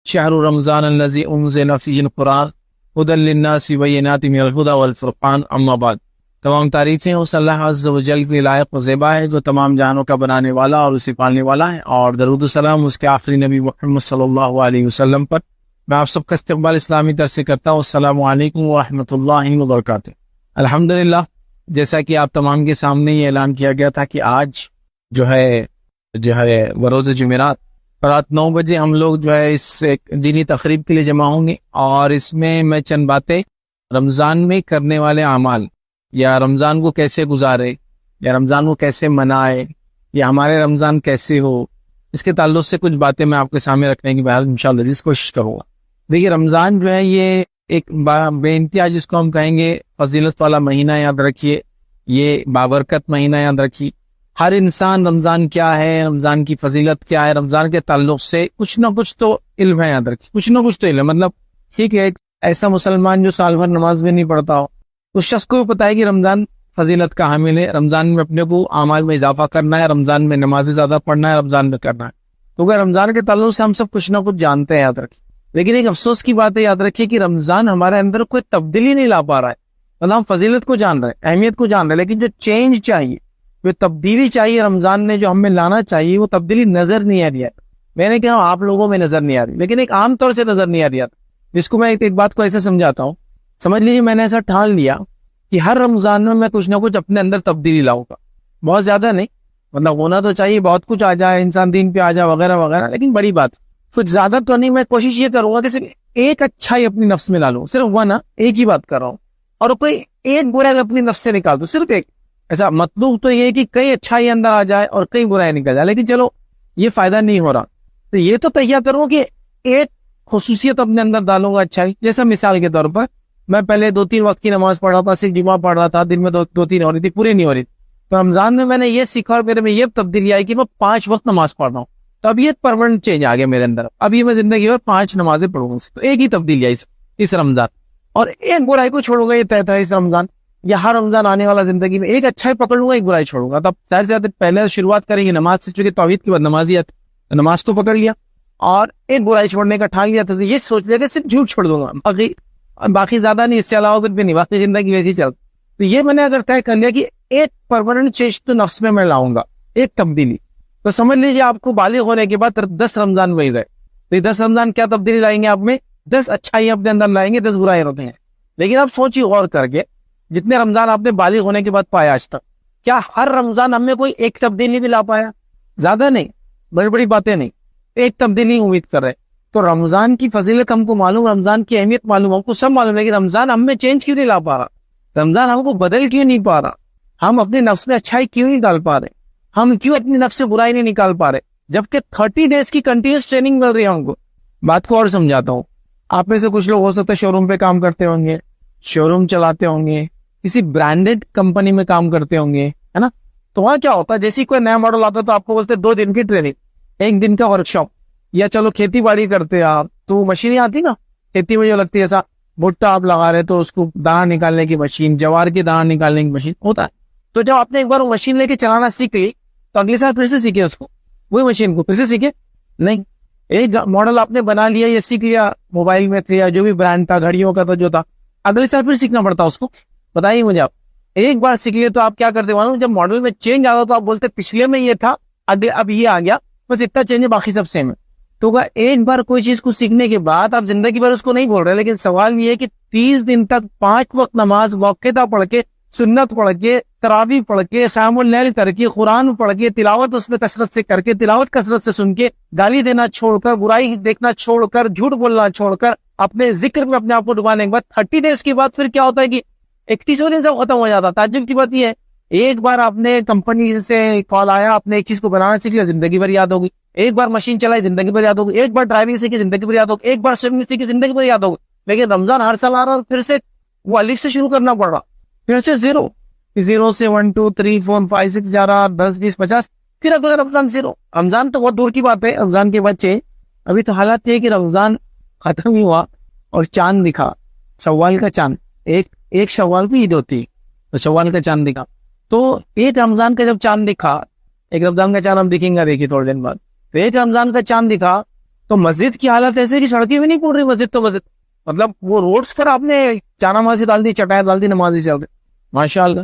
شہر رمضان الذی انزل فیہ القرآن ھدی للناس بینات من الھدی والفرقان اما بعد۔ تمام تعریفیں اس اللہ عز و جل کی لائق و زیبا ہے جو تمام جہانوں کا بنانے والا اور اسے پالنے والا ہے، اور درود و سلام اس کے آخری نبی محمد صلی اللہ علیہ وسلم پر۔ میں آپ سب کا استقبال اسلامی طرف سے کرتا ہوں۔ السلام علیکم ورحمۃ اللہ وبرکاتہ۔ الحمدللہ، جیسا کہ آپ تمام کے سامنے یہ اعلان کیا گیا تھا کہ آج جو ہے بروز جمعرات رات 9 بجے ہم لوگ جو ہے اس ایک دینی تقریب کے لیے جمع ہوں گے، اور اس میں میں چند باتیں رمضان میں کرنے والے اعمال، یا رمضان کو کیسے گزارے، یا رمضان کو کیسے منائے، یا ہمارے رمضان کیسے ہو، اس کے تعلق سے کچھ باتیں میں آپ کے سامنے رکھنے کی بہرحال انشاءاللہ کوشش کروں گا۔ دیکھیے، رمضان جو ہے یہ ایک بے انتہا، جس کو ہم کہیں گے فضیلت والا مہینہ، یاد رکھیے، یہ بابرکت مہینہ یاد رکھیے۔ ہر انسان رمضان کیا ہے، رمضان کی فضیلت کیا ہے، رمضان کے تعلق سے کچھ نہ کچھ تو علم ہے، یاد رکھیے، کچھ نہ کچھ تو علم ہے۔ مطلب ٹھیک ہے، ایک ایسا مسلمان جو سال بھر نماز بھی نہیں پڑھتا ہو، اس شخص کو بھی پتا ہے کہ رمضان فضیلت کا حامل ہے، رمضان میں اپنے کو اعمال میں اضافہ کرنا ہے، رمضان میں نمازیں زیادہ پڑھنا ہے، رمضان میں کرنا ہے۔ کیونکہ رمضان کے تعلق سے ہم سب کچھ نہ کچھ جانتے ہیں، یاد رکھیے۔ لیکن ایک افسوس کی بات ہے، یاد رکھیے کہ رمضان ہمارے اندر کوئی تبدیلی نہیں لا پا رہا ہے۔ مطلب ہم فضیلت کو جان رہے ہیں، اہمیت کو جان رہے ہیں، لیکن جو چینج چاہیے، جو تبدیلی چاہیے رمضان نے جو ہمیں لانا چاہیے، وہ تبدیلی نظر نہیں آ رہی ہے۔ میں نے کہا آپ لوگوں میں نظر نہیں آ رہی، لیکن ایک عام طور سے نظر نہیں آ رہی ہے، جس کو میں ایک بات کو ایسے سمجھاتا ہوں۔ سمجھ لیجیے، میں نے ایسا ٹھان لیا کہ ہر رمضان میں کچھ نہ کچھ اپنے اندر تبدیلی لاؤں گا۔ بہت زیادہ نہیں، مطلب ہونا تو چاہیے بہت کچھ آ جائے، انسان دین پہ آ جائے وغیرہ وغیرہ، لیکن بڑی بات کچھ زیادہ تو نہیں۔ میں کوشش یہ کروں گا کہ صرف ایک اچھائی اپنی نفس میں لا لوں، صرف وہ نا، ایک ہی بات کر رہا ہوں، اور کوئی ایک برائی اپنی نفس سے نکال دوں، صرف ایک۔ ایسا مطلوب تو یہ ہے کہ کئی اچھائی اندر آ جائے اور کئی برائی نکل جائے، لیکن چلو یہ فائدہ نہیں ہو رہا، تو یہ تو تیار کروں کہ ایک خصوصیت اپنے اندر ڈالوں گا اچھائی۔ جیسا مثال کے طور پر میں پہلے 2-3 وقت کی نماز پڑھ رہا تھا، صرف جمعہ پڑھ رہا تھا، دن میں 2-3 ہو رہی تھی، پوری نہیں ہو رہی تھی۔ تو رمضان میں نے یہ سیکھا اور میرے میں یہ تبدیلی آئی کہ میں 5 وقت نماز پڑھ رہا ہوں۔ تو اب یہ پرماننٹ چینج آ گیا میرے اندر، اب یہ میں زندگی میں 5 نمازیں پڑھوں گا۔ تو ایک ہی تبدیلی آئی اس رمضان، اور ایک برائی کو چھوڑوں گا، یہ طے تھا اس رمضان، یا ہر رمضان آنے والا زندگی میں ایک اچھائی پکڑوں گا، ایک برائی چھوڑوں گا۔ تب ظاہر سی بات ہے، پہلے شروعات کریں گے نماز سے، چونکہ توحید کے بعد نمازیت، نماز تو پکڑ لیا اور ایک برائی چھوڑنے کا ٹھان لیا تھا، تو یہ سوچ لیا کہ صرف جھوٹ چھوڑ دوں گا، باقی زیادہ نہیں، اس سے علاوہ کچھ بھی نہیں، باقی زندگی ویسی چل۔ تو یہ میں نے اگر طے کر لیا کہ ایک پرماننٹ چینج تو نفس میں لاؤں گا، ایک تبدیلی، تو سمجھ لیجیے آپ کو بالغ ہونے کے بعد 10 رمضان وہی گئے۔ تو یہ 10 رمضان کیا تبدیلی لائیں گے آپ میں؟ 10 اچھائی اپنے اندر لائیں گے، 10 برائی ہوتے ہیں۔ لیکن اب سوچیے غور کر کے، جتنے رمضان آپ نے بالغ ہونے کے بعد پایا آج تک، کیا ہر رمضان ہم میں کوئی ایک تبدیلی بھی لا پایا؟ زیادہ نہیں، بڑی بڑی باتیں نہیں، ایک تبدیلی امید کر رہے۔ تو رمضان کی فضیلت ہم کو معلوم، رمضان کی اہمیت معلوم، ہم کو سب معلوم ہے کہ رمضان ہم میں چینج کیوں نہیں لا پا رہا، رمضان ہم کو بدل کیوں نہیں پا رہا، ہم اپنے نفس میں اچھائی کیوں نہیں ڈال پا رہے، ہم کیوں اپنی نفس سے برائی نہیں نکال پا رہے، جبکہ 30 ڈیز کی کنٹینیوس ٹریننگ مل رہی ہے ہم کو۔ بات کو اور سمجھاتا ہوں، آپ میں سے کچھ لوگ ہو سکتا ہے شو روم پہ کام کرتے ہوں گے، شو روم چلاتے ہوں گے، کسی برانڈیڈ کمپنی میں کام کرتے ہوں گے، ہے نا؟ تو وہاں کیا ہوتا ہے، جیسے کوئی نیا ماڈل آتا ہے تو آپ کو بولتے 2 دن کی ٹریننگ، 1 دن کا ورک شاپ، یا چلو کھیتی باڑی کرتے آپ تو مشینیں آتی نا کھیتی میں جو لگتی ہے، ایسا بھٹا آپ لگا رہے تو اس کو دانا نکالنے کی مشین، جوار کے دانا نکالنے کی مشین ہوتا ہے۔ تو جب آپ نے ایک بار وہ مشین لے کے چلانا سیکھ لی تو اگلے سال پھر سے سیکھے اس کو، وہی مشین کو پھر سے سیکھے نہیں۔ ایک ماڈل آپ نے بنا لیا یا سیکھ لیا، موبائل میں تھے یا جو بھی برانڈ تھا، گھڑیوں کا تھا جو تھا، اگلے سال پھر سیکھنا پڑتا اس کو۔ بتائیے مجھے، آپ ایک بار سیکھ لیے تو آپ کیا کرتے معلوم، جب ماڈل میں چینج آتا تو آپ بولتے پچھلے میں یہ تھا، اب یہ آ گیا، بس اتنا چینج ہے، باقی سب سیم ہے۔ تو ایک بار کوئی چیز کو سیکھنے کے بعد آپ زندگی بھر اس کو نہیں بول رہے، لیکن سوال یہ ہے کہ 30 دن تک 5 وقت نماز باقاعدہ پڑھ کے، سنت پڑھ کے، تراویح پڑھ کے، قیام اللیل کر کے، قرآن پڑھ کے، تلاوت اس میں کثرت سے کر کے، تلاوت کثرت سے سن کے، گالی دینا چھوڑ کر، برائی دیکھنا چھوڑ کر، جھوٹ بولنا چھوڑ کر، اپنے ذکر میں اپنے آپ کو ڈبانے کے بعد 30 ڈیز کے بعد پھر کیا ہوتا ہے کہ 31ویں دن سب ختم ہو جاتا۔ تعجب کی بات یہ ہے، ایک بار آپ نے کمپنی سے کال آیا، آپ نے ایک چیز کو بنانا سیکھ لیا، زندگی بھر یاد ہوگی۔ ایک بار مشین چلائی، زندگی بھر یاد ہوگی۔ ایک بار ڈرائیونگ سیکھی، زندگی بھر یاد ہوگی۔ ایک بار سوئمنگ سیکھی، زندگی بھر یاد ہوگی۔ لیکن رمضان ہر سال آ رہا، پھر سے وہ الف سے شروع کرنا پڑ رہا، پھر سے 0 سے 1 2 3 4 5 6 جا رہا، 10 20 50، پھر اگلا رمضان 0۔ رمضان تو بہت دور کی بات ہے، رمضان کے بچے ابھی تو حالات یہ کہ رمضان ختم ہی ہوا اور چاند دکھا، شوال کا چاند، ایک شوال کی عید ہوتی تو شوال کا چاند دکھا۔ تو ایک رمضان کا جب چاند دکھا، ایک رمضان کا چاند ہم دکھیں گا، دیکھیے تھوڑے دن بعد، تو ایک رمضان کا چاند دکھا تو مسجد کی حالت ایسے کہ سڑکیں بھی نہیں پڑ رہی مسجد تو مسجد، مطلب وہ روڈز پر آپ نے جانمازی ڈال دی، چٹائی ڈال دی، نمازی چل رہے ماشاء اللہ۔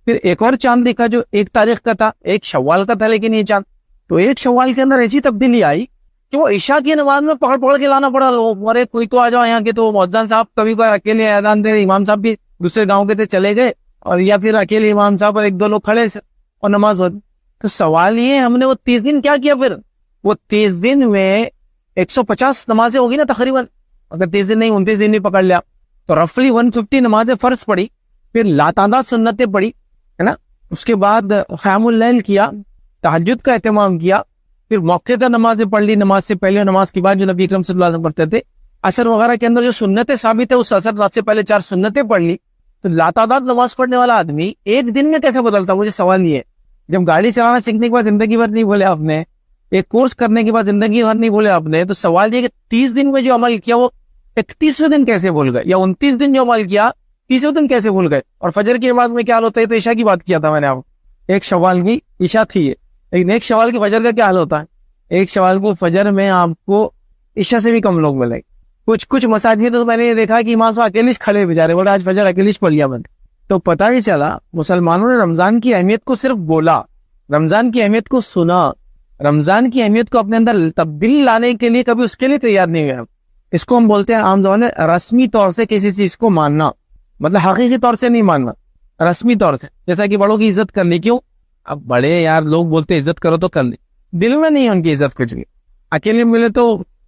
پھر ایک اور چاند دیکھا جو 1 تاریخ کا تھا، 1 شوال کا تھا لیکن یہ چاند، تو 1 شوال کے اندر ایسی تبدیلی آئی کہ وہ عشاء کی نماز میں پکڑ کے لانا پڑا لوگ، ارے کوئی تو آ جاؤ یہاں کے، تو مؤذن صاحب کبھی کوئی اکیلے اذان دے رہے، امام صاحب بھی دوسرے گاؤں کے تھے چلے گئے، اور یا پھر اکیلے امام صاحب اور 1-2 لوگ کھڑے اور نماز ہو رہی۔ تو سوال یہ ہم نے وہ 30 دن کیا کیا؟ پھر وہ 30 دن میں 150 نمازیں ہوگی نا تقریباً، اگر 30 دن نہیں 29 دن بھی پکڑ لیا تو رفلی 150 نمازیں فرض پڑی، پھر لاتعداد سنتیں پڑی ہے نا، اس کے بعد قیام اللیل کیا، تہجد کا اہتمام کیا، پھر موقع نمازیں پڑھ لی، نماز سے پہلے نماز کے بعد جو نبی اکرم صلی اللہ علیہ وسلم پڑھتے تھے، عصر وغیرہ کے اندر جو سنتیں ثابت ہے اس عصر رات سے پہلے 4 سنتیں پڑھ لی۔ تو لاتعداد نماز پڑھنے والا آدمی ایک دن میں کیسے بدلتا؟ مجھے سوال یہ ہے، جب گاڑی چلانا سیکھنے کے بعد زندگی بھر نہیں بولے آپ نے، ایک کورس کرنے کے بعد زندگی بھر نہیں بولے آپ نے، تو سوال یہ کہ 30 دن میں جو عمل کیا وہ 31ویں دن کیسے بھول گئے، یا 29 دن جو عمل کیا 30ویں دن کیسے بھول گئے؟ اور فجر کی نماز میں کیا حال ہوتا ہے؟ تو عشاء کی بات کیا تھا میں نے، آپ 1 شوال کی عشاء تھی ہے، لیکن 1 شوال کے فجر کا کیا حال ہوتا ہے؟ 1 شوال کو فجر میں آپ کو عشاء سے بھی کم لوگ ملے، کچھ مساجد میں تو میں نے یہ دیکھا کہ امام صاحب اکیلے کھڑے بیچارے، بولے آج فجر اکیلے پڑھ لیا میں نے۔ تو پتہ ہی چلا مسلمانوں نے رمضان کی اہمیت کو صرف بولا، رمضان کی اہمیت کو سنا، رمضان کی اہمیت کو اپنے اندر تبدیلی لانے کے لیے کبھی اس کے لیے تیار نہیں ہوئے۔ اس کو ہم بولتے ہیں عام زبان میں رسمی طور سے کسی چیز کو ماننا، مطلب حقیقی طور سے نہیں ماننا، رسمی طور سے، جیسا کہ بڑوں کی عزت کر لی۔ کیوں؟ اب بڑے یار لوگ بولتے عزت کرو تو کر لی، دل میں نہیں ہے ان کی عزت کچھ بھی، اکیلے ملے تو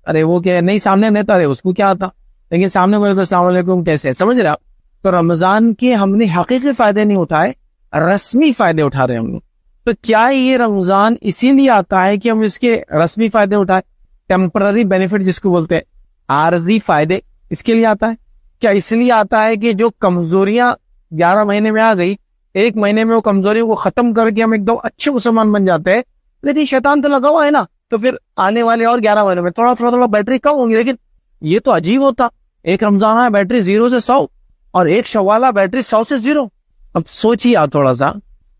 ارے وہ کیا نہیں، سامنے نہیں تھا ارے اس کو کیا آتا، لیکن سامنے ملے تو السلام علیکم کیسے، سمجھ رہے آپ؟ تو رمضان کے ہم نے حقیقی فائدے نہیں اٹھائے، رسمی فائدے اٹھا رہے ہیں ہم لوگ۔ تو کیا یہ رمضان اسی لیے آتا ہے کہ ہم اس کے رسمی فائدے اٹھائیں؟ ٹیمپرری بینیفٹ جس کو بولتے ہیں، عارضی فائدے، اس کے لیے آتا ہے؟ کیا اس لیے آتا ہے کہ جو کمزوریاں 11 مہینے میں آ گئی، 1 مہینے میں وہ کمزوریوں کو ختم کر کے ہم ایک دم اچھے مسلمان بن جاتے ہیں؟ لیکن شیطان تو لگا ہوا ہے نا، تو پھر آنے والے اور 11 مہینوں میں تھوڑا بیٹری کم ہوں گی۔ لیکن یہ تو عجیب ہوتا، 1 رمضان ہے بیٹری 0 سے 100، اور 1 شوال بیٹری 100 سے 0۔ اب سوچیے آپ تھوڑا سا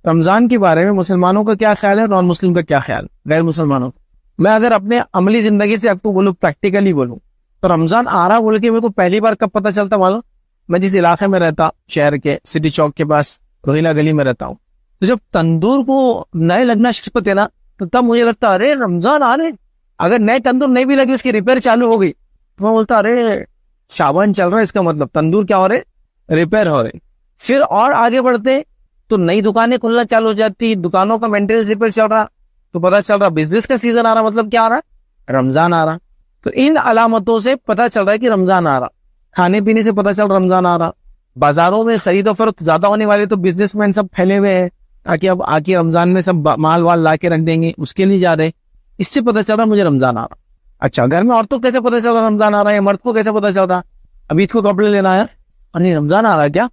رمضان کے بارے میں، مسلمانوں کا کیا خیال ہے، نان مسلم کا کیا خیال، غیر مسلمانوں کا۔ میں اگر اپنے عملی زندگی سے آپ کو بولوں، پریکٹیکلی بولوں، تو رمضان آ رہا بول کے میرے کو پہلی بار کب پتہ چلتا معلوم؟ میں جس علاقے میں رہتا، شہر کے سٹی چوک کے پاس روہیلا گلی میں رہتا ہوں، تو جب تندور کو نئے لگنا شروع ہوتے نا، تو تب مجھے لگتا ارے رمضان آ رہے، اگر نئے تندور نہیں بھی لگی اس کی ریپیئر چالو ہو گئی تو میں بولتا ارے شعبان چل رہا ہے، اس کا مطلب تندور کیا ہو رہے، ریپیئر ہو رہے۔ پھر اور آگے بڑھتے تو نئی دکانیں کھلنا چالو ہو جاتی، دکانوں کا مینٹیننس ریپیئر چل رہا، تو پتہ چل رہا بزنس کا سیزن آ رہا، مطلب کیا آ رہا، رمضان آ رہا۔ تو ان علامتوں سے پتہ چل رہا ہے کہ رمضان آ رہا، کھانے پینے سے پتہ چل رہا رمضان آ رہا، بازاروں میں خرید و فروخت زیادہ ہونے والے تو بزنس مین سب پھیلے ہوئے ہیں تاکہ اب آ کے رمضان میں سب مال وال لا کے رکھ دیں گے، اس کے لیے جا رہے، اس سے پتہ چل رہا مجھے رمضان آ رہا۔ اچھا گھر میں عورتوں کو کیسے پتہ چل رہا رمضان آ رہا ہے، مرد کو کیسے پتہ چل رہا؟ اب عید کو کپڑے لینا آیا، ارے رمضان آ رہا ہے کیا،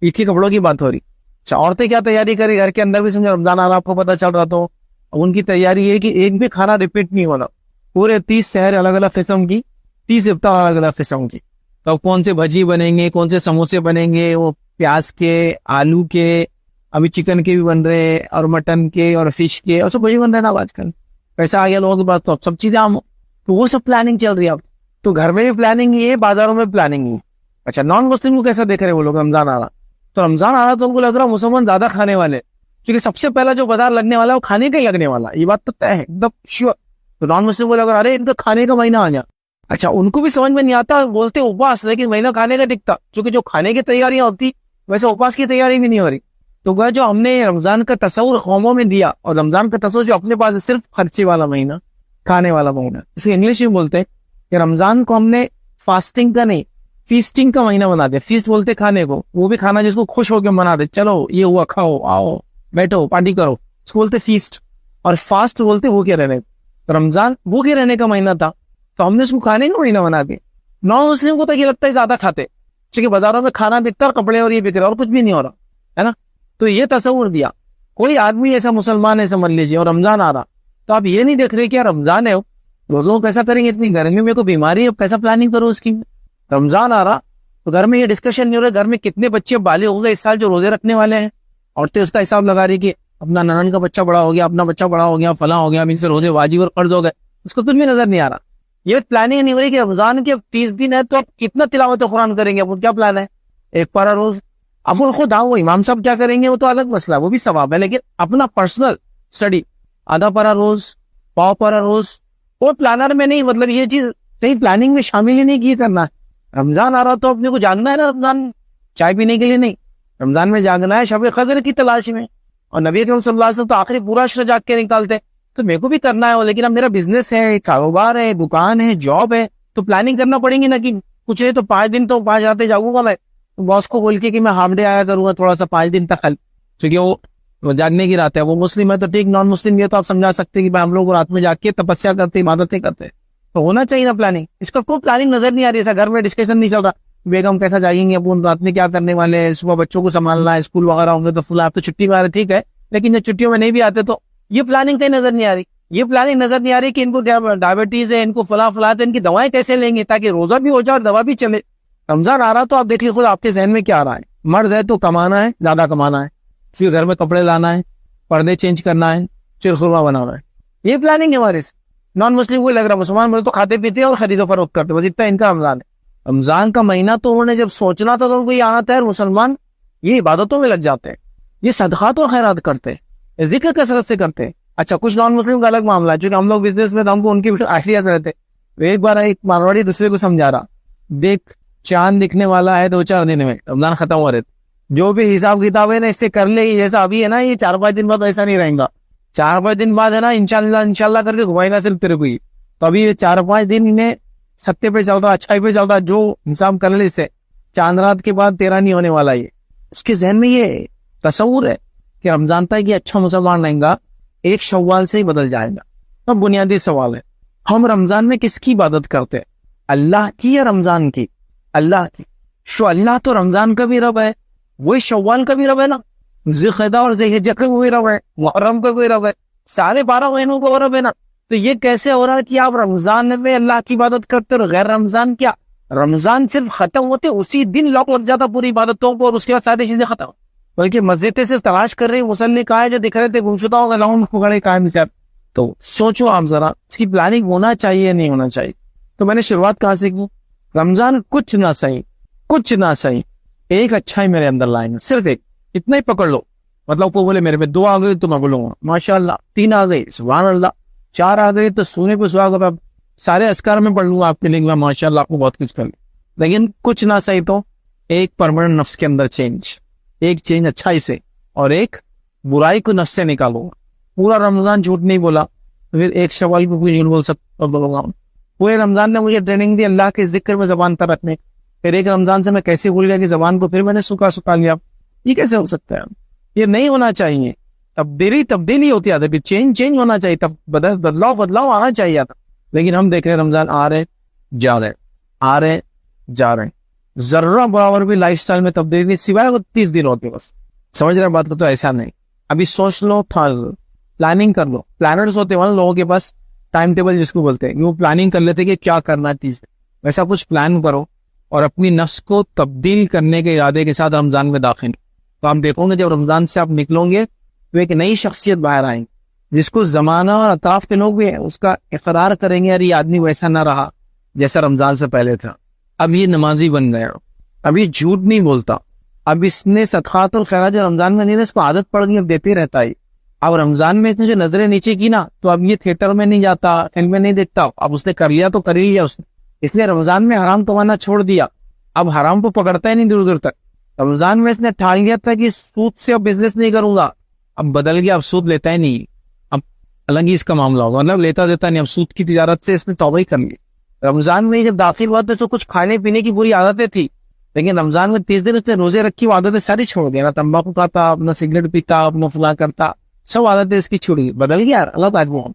عید کے کپڑوں کی بات ہو رہی۔ اچھا عورتیں کیا تیاری کری، گھر کے اندر بھی سمجھا رمضان آ رہا، آپ کو پتہ چل رہا، تو ان کی تیاری یہ کہ ایک بھی کھانا ریپیٹ نہیں ہونا، پورے 30 سحر الگ الگ قسم کی، 30 افطار الگ الگ قسم کی، تو کون سے بھجی بنیں گے، کون سے سموسے بنیں گے، وہ پیاز کے، آلو کے، ابھی چکن کے بھی بن رہے، اور مٹن کے اور فش کے، اور سب وہی بن رہے نا آج کل، پیسہ آ گیا لوگوں کے پاس تو سب چیزیں عام ہو، تو وہ سب پلاننگ چل رہی ہے اب۔ تو گھر میں بھی پلاننگ ہی ہے، بازاروں میں پلاننگ ہی ہے۔ اچھا نان مسلم کو کیسا دیکھ رہے وہ لوگ، رمضان آ رہا، تو رمضان آ رہا تو ان کو لگ رہا مسلمان زیادہ کھانے والے، کیونکہ سب سے پہلا جو بازار لگنے والا ہے وہ کھانے کا ہی لگنے والا، یہ بات تو طے ہے ایک دم شیور۔ تو نان مسلم کو لگ رہا ارے ان کا کھانے کا مہینہ آ گیا۔ اچھا ان کو بھی سمجھ میں نہیں آتا، بولتے اپواس، لیکن مہینہ کھانے کا دکھتا، کیونکہ جو کھانے کی تیاریاں ہوتی ویسے اپواس کی تیاری بھی نہیں ہو رہی۔ تو گویا جو ہم نے رمضان کا تصور قوموں میں دیا، اور رمضان کا تصور جو اپنے پاس ہے صرف خرچے والا مہینہ، کھانے والا مہینہ، اس کو انگلش میں بولتے ہیں کہ رمضان کو ہم نے فاسٹنگ کا نہیں فیسٹنگ کا مہینہ بنا دیا۔ فیسٹ بولتے کھانے کو، وہ بھی کھانا جس کو خوش ہو کے بنا دے، چلو یہ ہوا کھاؤ آؤ بیٹھو پارٹی کرو، اس کو بولتے فیسٹ، اور فاسٹ بولتے بھوکے رہنے۔ تو رمضان بھوکے رہنے کا مہینہ تھا، تو ہم نے اس کو کھانے کا مہینہ بنا دیا۔ نان مسلم کو تو یہ لگتا ہے زیادہ کھاتے، کیونکہ بازاروں میں کھانا بکتا اور کپڑے اور یہ بک رہا اور کچھ بھی نہیں ہو رہا ہے نا۔ تو یہ تصور دیا، کوئی آدمی ایسا مسلمان ہے سمجھ لیجیے، اور رمضان آ رہا، تو آپ یہ نہیں دیکھ رہے کہ رمضان ہے روزوں کو کیسا کریں گے، اتنی گرمی میں کوئی بیماری ہے کیسا پلاننگ کرو اس کی۔ رمضان آ رہا تو گھر میں یہ ڈسکشن نہیں ہو رہا گھر میں کتنے بچے بالغ ہو گئے اس سال جو روزے رکھنے والے ہیں، عورتیں اس کا حساب لگا رہی کہ اپنا ننن کا بچہ بڑا ہو گیا، اپنا بچہ بڑا ہو گیا، فلاں ہو گیا، اب ان سے روزے واجب اور قرض ہو گئے، اس کو کچھ بھی نظر نہیں آ رہا۔ یہ پلاننگ نہیں ہو رہی کہ رمضان کے 30 دن ہے تو آپ کتنا تلاوت قرآن کریں گے. کیا پلان ہے؟ ایک پارا روز. اب خود وہ امام صاحب کیا کریں گے وہ تو الگ مسئلہ ہے, وہ بھی ثواب ہے, لیکن اپنا پرسنل اسٹڈی آدھا پارا روز, پاؤ پارا روز, وہ پلانر میں نہیں. مطلب یہ چیز کہیں پلاننگ میں شامل ہی نہیں کی کرنا ہے. رمضان آ رہا تو اپنے کو جاگنا ہے نا, رمضان چائے پینے کے لیے نہیں, رمضان میں جاگنا ہے شب قدر کی تلاش میں. اور نبی اکرم صلی اللہ علیہ وسلم تو آخری پورا عشرہ جاگ کے نکالتے, تو میرے کو بھی کرنا ہے وہ, لیکن اب میرا بزنس ہے, کاروبار ہے, دکان ہے, جاب ہے, تو پلاننگ کرنا پڑیں گی نا, کہ کچھ نہیں تو 5 دن تو 5 راتیں جاگوں گا میں, باس کو بول کے کہ میں ہاف ڈے آیا کروں گا تھوڑا سا 5 دن تک, کیونکہ وہ جاگنے کی رات ہے. وہ مسلم ہے تو ٹھیک, نان مسلم یہ تو آپ سمجھا سکتے کہ ہم لوگ رات میں جاگ کے تپسیا کرتے, عبادتیں کرتے, تو ہونا چاہیے نا پلاننگ. اس کا کوئی پلاننگ نظر نہیں آ رہی. ایسا گھر میں ڈسکشن نہیں چل رہا, بیگم کیسا جائیں گے, اپن رات میں کیا کرنے والے ہیں, صبح بچوں کو سنبھالنا ہے, اسکول وغیرہ ہوں گے تو فلاں آپ تو چھٹی میں ٹھیک ہے, لیکن جب چھٹیوں میں نہیں بھی آتے تو یہ پلاننگ کہیں نظر نہیں آ رہی. یہ پلاننگ نظر نہیں آ رہی کہ ان کو ڈائبٹیز ہے, ان کو فلاں ہے, ان کی دوائیں کیسے لیں گے تاکہ روزہ بھی ہو جائے اور دوا بھی چلے. رمضان آ رہا تو آپ دیکھیے خود آپ کے ذہن میں کیا آ رہا ہے. مرد ہے تو کمانا ہے, زیادہ کمانا ہے, پھر گھر میں کپڑے لانا ہے, پردے چینج کرنا ہے, پھر خرما بنانا ہے. یہ پلاننگ ہے ہمارے. نان مسلم کو لگ رہا مسلمان بولے تو کھاتے پیتے اور خرید و فروخت کرتے, بس اتنا ان کا رمضان ہے. رمضان کا مہینہ تو انہوں نے جب سوچنا تھا تو ان کو یہ آنا تھا, مسلمان یہ عبادتوں میں لگ جاتے ہیں, یہ صدقات اور خیرات کرتے ہیں, ذکر کثرت سے کرتے ہیں. اچھا کچھ نان مسلم کا الگ معاملہ ہے, چونکہ ہم لوگ بزنس میں تو ہم کو ان کی آئیڈیا سے رہتے. ایک بار ایک مارواڑی دوسرے کو سمجھا رہا, دیکھ چاند دکھنے والا ہے 2-4 دن میں, رمضان ختم ہو رہے, جو بھی حساب کتاب ہے نا اس سے کر لے, جیسا ابھی ہے نا یہ 4-5 دن بعد ایسا نہیں رہیں گا. 4-5 دن بعد ہے نا انشاءاللہ کر کے گھمائے گا صرف تیرے کو ہی. تو ابھی یہ 4-5 دن میں ستے پہ چل رہا, اچھائی پہ چل رہا, جو حساب کر لے اس سے چاند رات کے بعد 13 نہیں ہونے والا. یہ اس کے ذہن میں یہ تصور ہے کہ رمضان تک یہ اچھا مسلمان رہیں گا, 1 شوال سے ہی بدل جائے گا. تو بنیادی سوال ہے, ہم رمضان میں کس کی عبادت کرتے ہیں, اللہ کی یا رمضان کی؟ اللہ کی. شو اللہ تو رمضان کا بھی رب ہے, وہی شوال کا بھی رب ہے نا, ذوالقعدہ اور ذوالحجہ کا بھی رب ہے, محرم کا بھی رب ہے, سارے 12 مہینوں کا رب ہے نا. تو یہ کیسے ہو رہا ہے کہ آپ رمضان میں اللہ کی عبادت کرتے اور غیر رمضان کیا؟ رمضان صرف ختم ہوتے اسی دن لاک لگ جاتا پوری عبادتوں کو, اور اس کے بعد ساری چیزیں ختم. بلکہ مسجدیں صرف تلاش کر رہی, مسلح کہا ہے جو دکھ رہے تھے گمشدہ ہوگا لاؤن پکڑے قائم صاحب. تو سوچو آپ ذرا, اس کی پلاننگ ہونا چاہیے نہیں ہونا چاہیے. تو میں نے شروعات کہاں سے کی, رمضان کچھ نہ صحیح ایک اچھائی میرے اندر لائیں گے, صرف ایک, اتنا ہی پکڑ لو. مطلب کو بولے میرے میں 2 آ گئی تو میں بولوں گا ماشاءاللہ, 3 آ گئی سبحان اللہ, 4 آ گئی تو سونے پہ سہاگا, سارے اذکار میں پڑھ لوں گا آپ کے لیے, میں ماشاءاللہ آپ کو بہت کچھ کر لوں. لیکن کچھ نہ صحیح تو ایک پرماننٹ نفس کے اندر ایک چینج اچھائی سے, اور ایک برائی کو نفس سے نکالو. پورا رمضان جھوٹ نہیں بولا, پھر 1 شوال کو کوئی جھوٹ بول سکتا بولوں گا. پورے رمضان نے مجھے ٹریننگ دی اللہ کے ذکر میں زبان پر رکھنے, پھر 1 رمضان سے میں کیسے بھول گیا کہ زبان کو پھر میں نے سکھا لیا. یہ کیسے ہو سکتا ہے؟ یہ نہیں ہونا چاہیے. تبدیلی ہوتی آتی, پھر چینج ہونا چاہیے, تب بدلاؤ آنا چاہیے تھا. لیکن ہم دیکھ رہے ہیں رمضان آ رہے جا رہے, ذرہ برابر بھی لائف سٹائل میں تبدیلی نہیں, سوائے وہ 30 دن ہوتے بس. سمجھ رہے بات کو؟ تو ایسا نہیں. ابھی سوچ لو, پلاننگ کر لو. پلانرز ہوتے ہیں لوگوں کے پاس, ٹائم ٹیبل جس کو بولتے ہیں, وہ پلاننگ کر لیتے کہ کیا کرنا ہے 30 دن. ویسا کچھ پلان کرو اور اپنی نفس کو تبدیل کرنے کے ارادے کے ساتھ رمضان میں داخل. تو آپ دیکھو گے جب رمضان سے آپ نکلو گے تو ایک نئی شخصیت باہر آئیں گی, جس کو زمانہ اور اطراف کے لوگ بھی اس کا اقرار کریں گے, یار یہ آدمی ویسا نہ رہا جیسا رمضان سے پہلے تھا. اب یہ نمازی بن گیا, اب یہ جھوٹ نہیں بولتا, اب اس نے صدقات اور خیرات جو رمضان میں نہیں, اس کو عادت پڑ گئی, اب دیتے رہتا ہے. اب رمضان میں اس نے جو نظریں نیچے کی نا, تو اب یہ تھیٹر میں نہیں جاتا, فلم میں نہیں دیکھتا. اب اس نے کر لیا تو کر ہی لیا اس نے, اس نے رمضان میں حرام کمانا چھوڑ دیا, اب حرام کو پکڑتا ہی نہیں دور دور تک. رمضان میں اس نے ٹھان لیا تھا کہ سود سے اب بزنس نہیں کروں گا, اب بدل گیا, اب سود لیتا ہی نہیں, اب الگ ہی اس کا معاملہ ہوگا, مطلب لیتا دیتا نہیں, اب سود کی تجارت سے اس نے توبہ ہی کر لی. رمضان میں جب داخل ہوا تو اس کو کچھ کھانے پینے کی بری عادتیں تھی, لیکن رمضان میں 30 دن اس نے روزے رکھی, وہ عادتیں ساری چھوڑ دیا. نہ تمباکو کھاتا, اپنا سگریٹ پیتا, اپنا فلاں کرتا, سب عادتیں اس کی چھوڑی, بدل گیا اللہ تعالیٰ.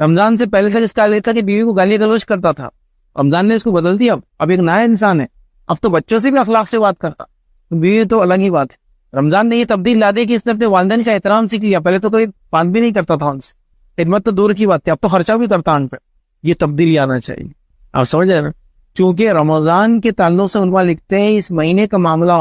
رمضان سے پہلے تک اس کا تھا کہ بیوی کو گالی گلوچ کرتا تھا, رمضان نے اس کو بدل دیا, اب ایک نیا انسان ہے, اب تو بچوں سے بھی اخلاق سے بات کرتا, بیوی تو الگ ہی بات ہے. رمضان نے یہ تبدیل لا دی کہ اس نے اپنے والدین کا احترام سیکھ لیا. پہلے تو کوئی بات بھی نہیں کرتا تھا ان سے, خدمت تو دور کی بات تھی, اب تو خرچہ بھی کرتا ان پہ. یہ تبدیلی آنا چاہیے, آپ سمجھ رہے ہیں نا. چونکہ رمضان کے تعلق سے علماء لکھتے ہیں اس مہینے کا معاملہ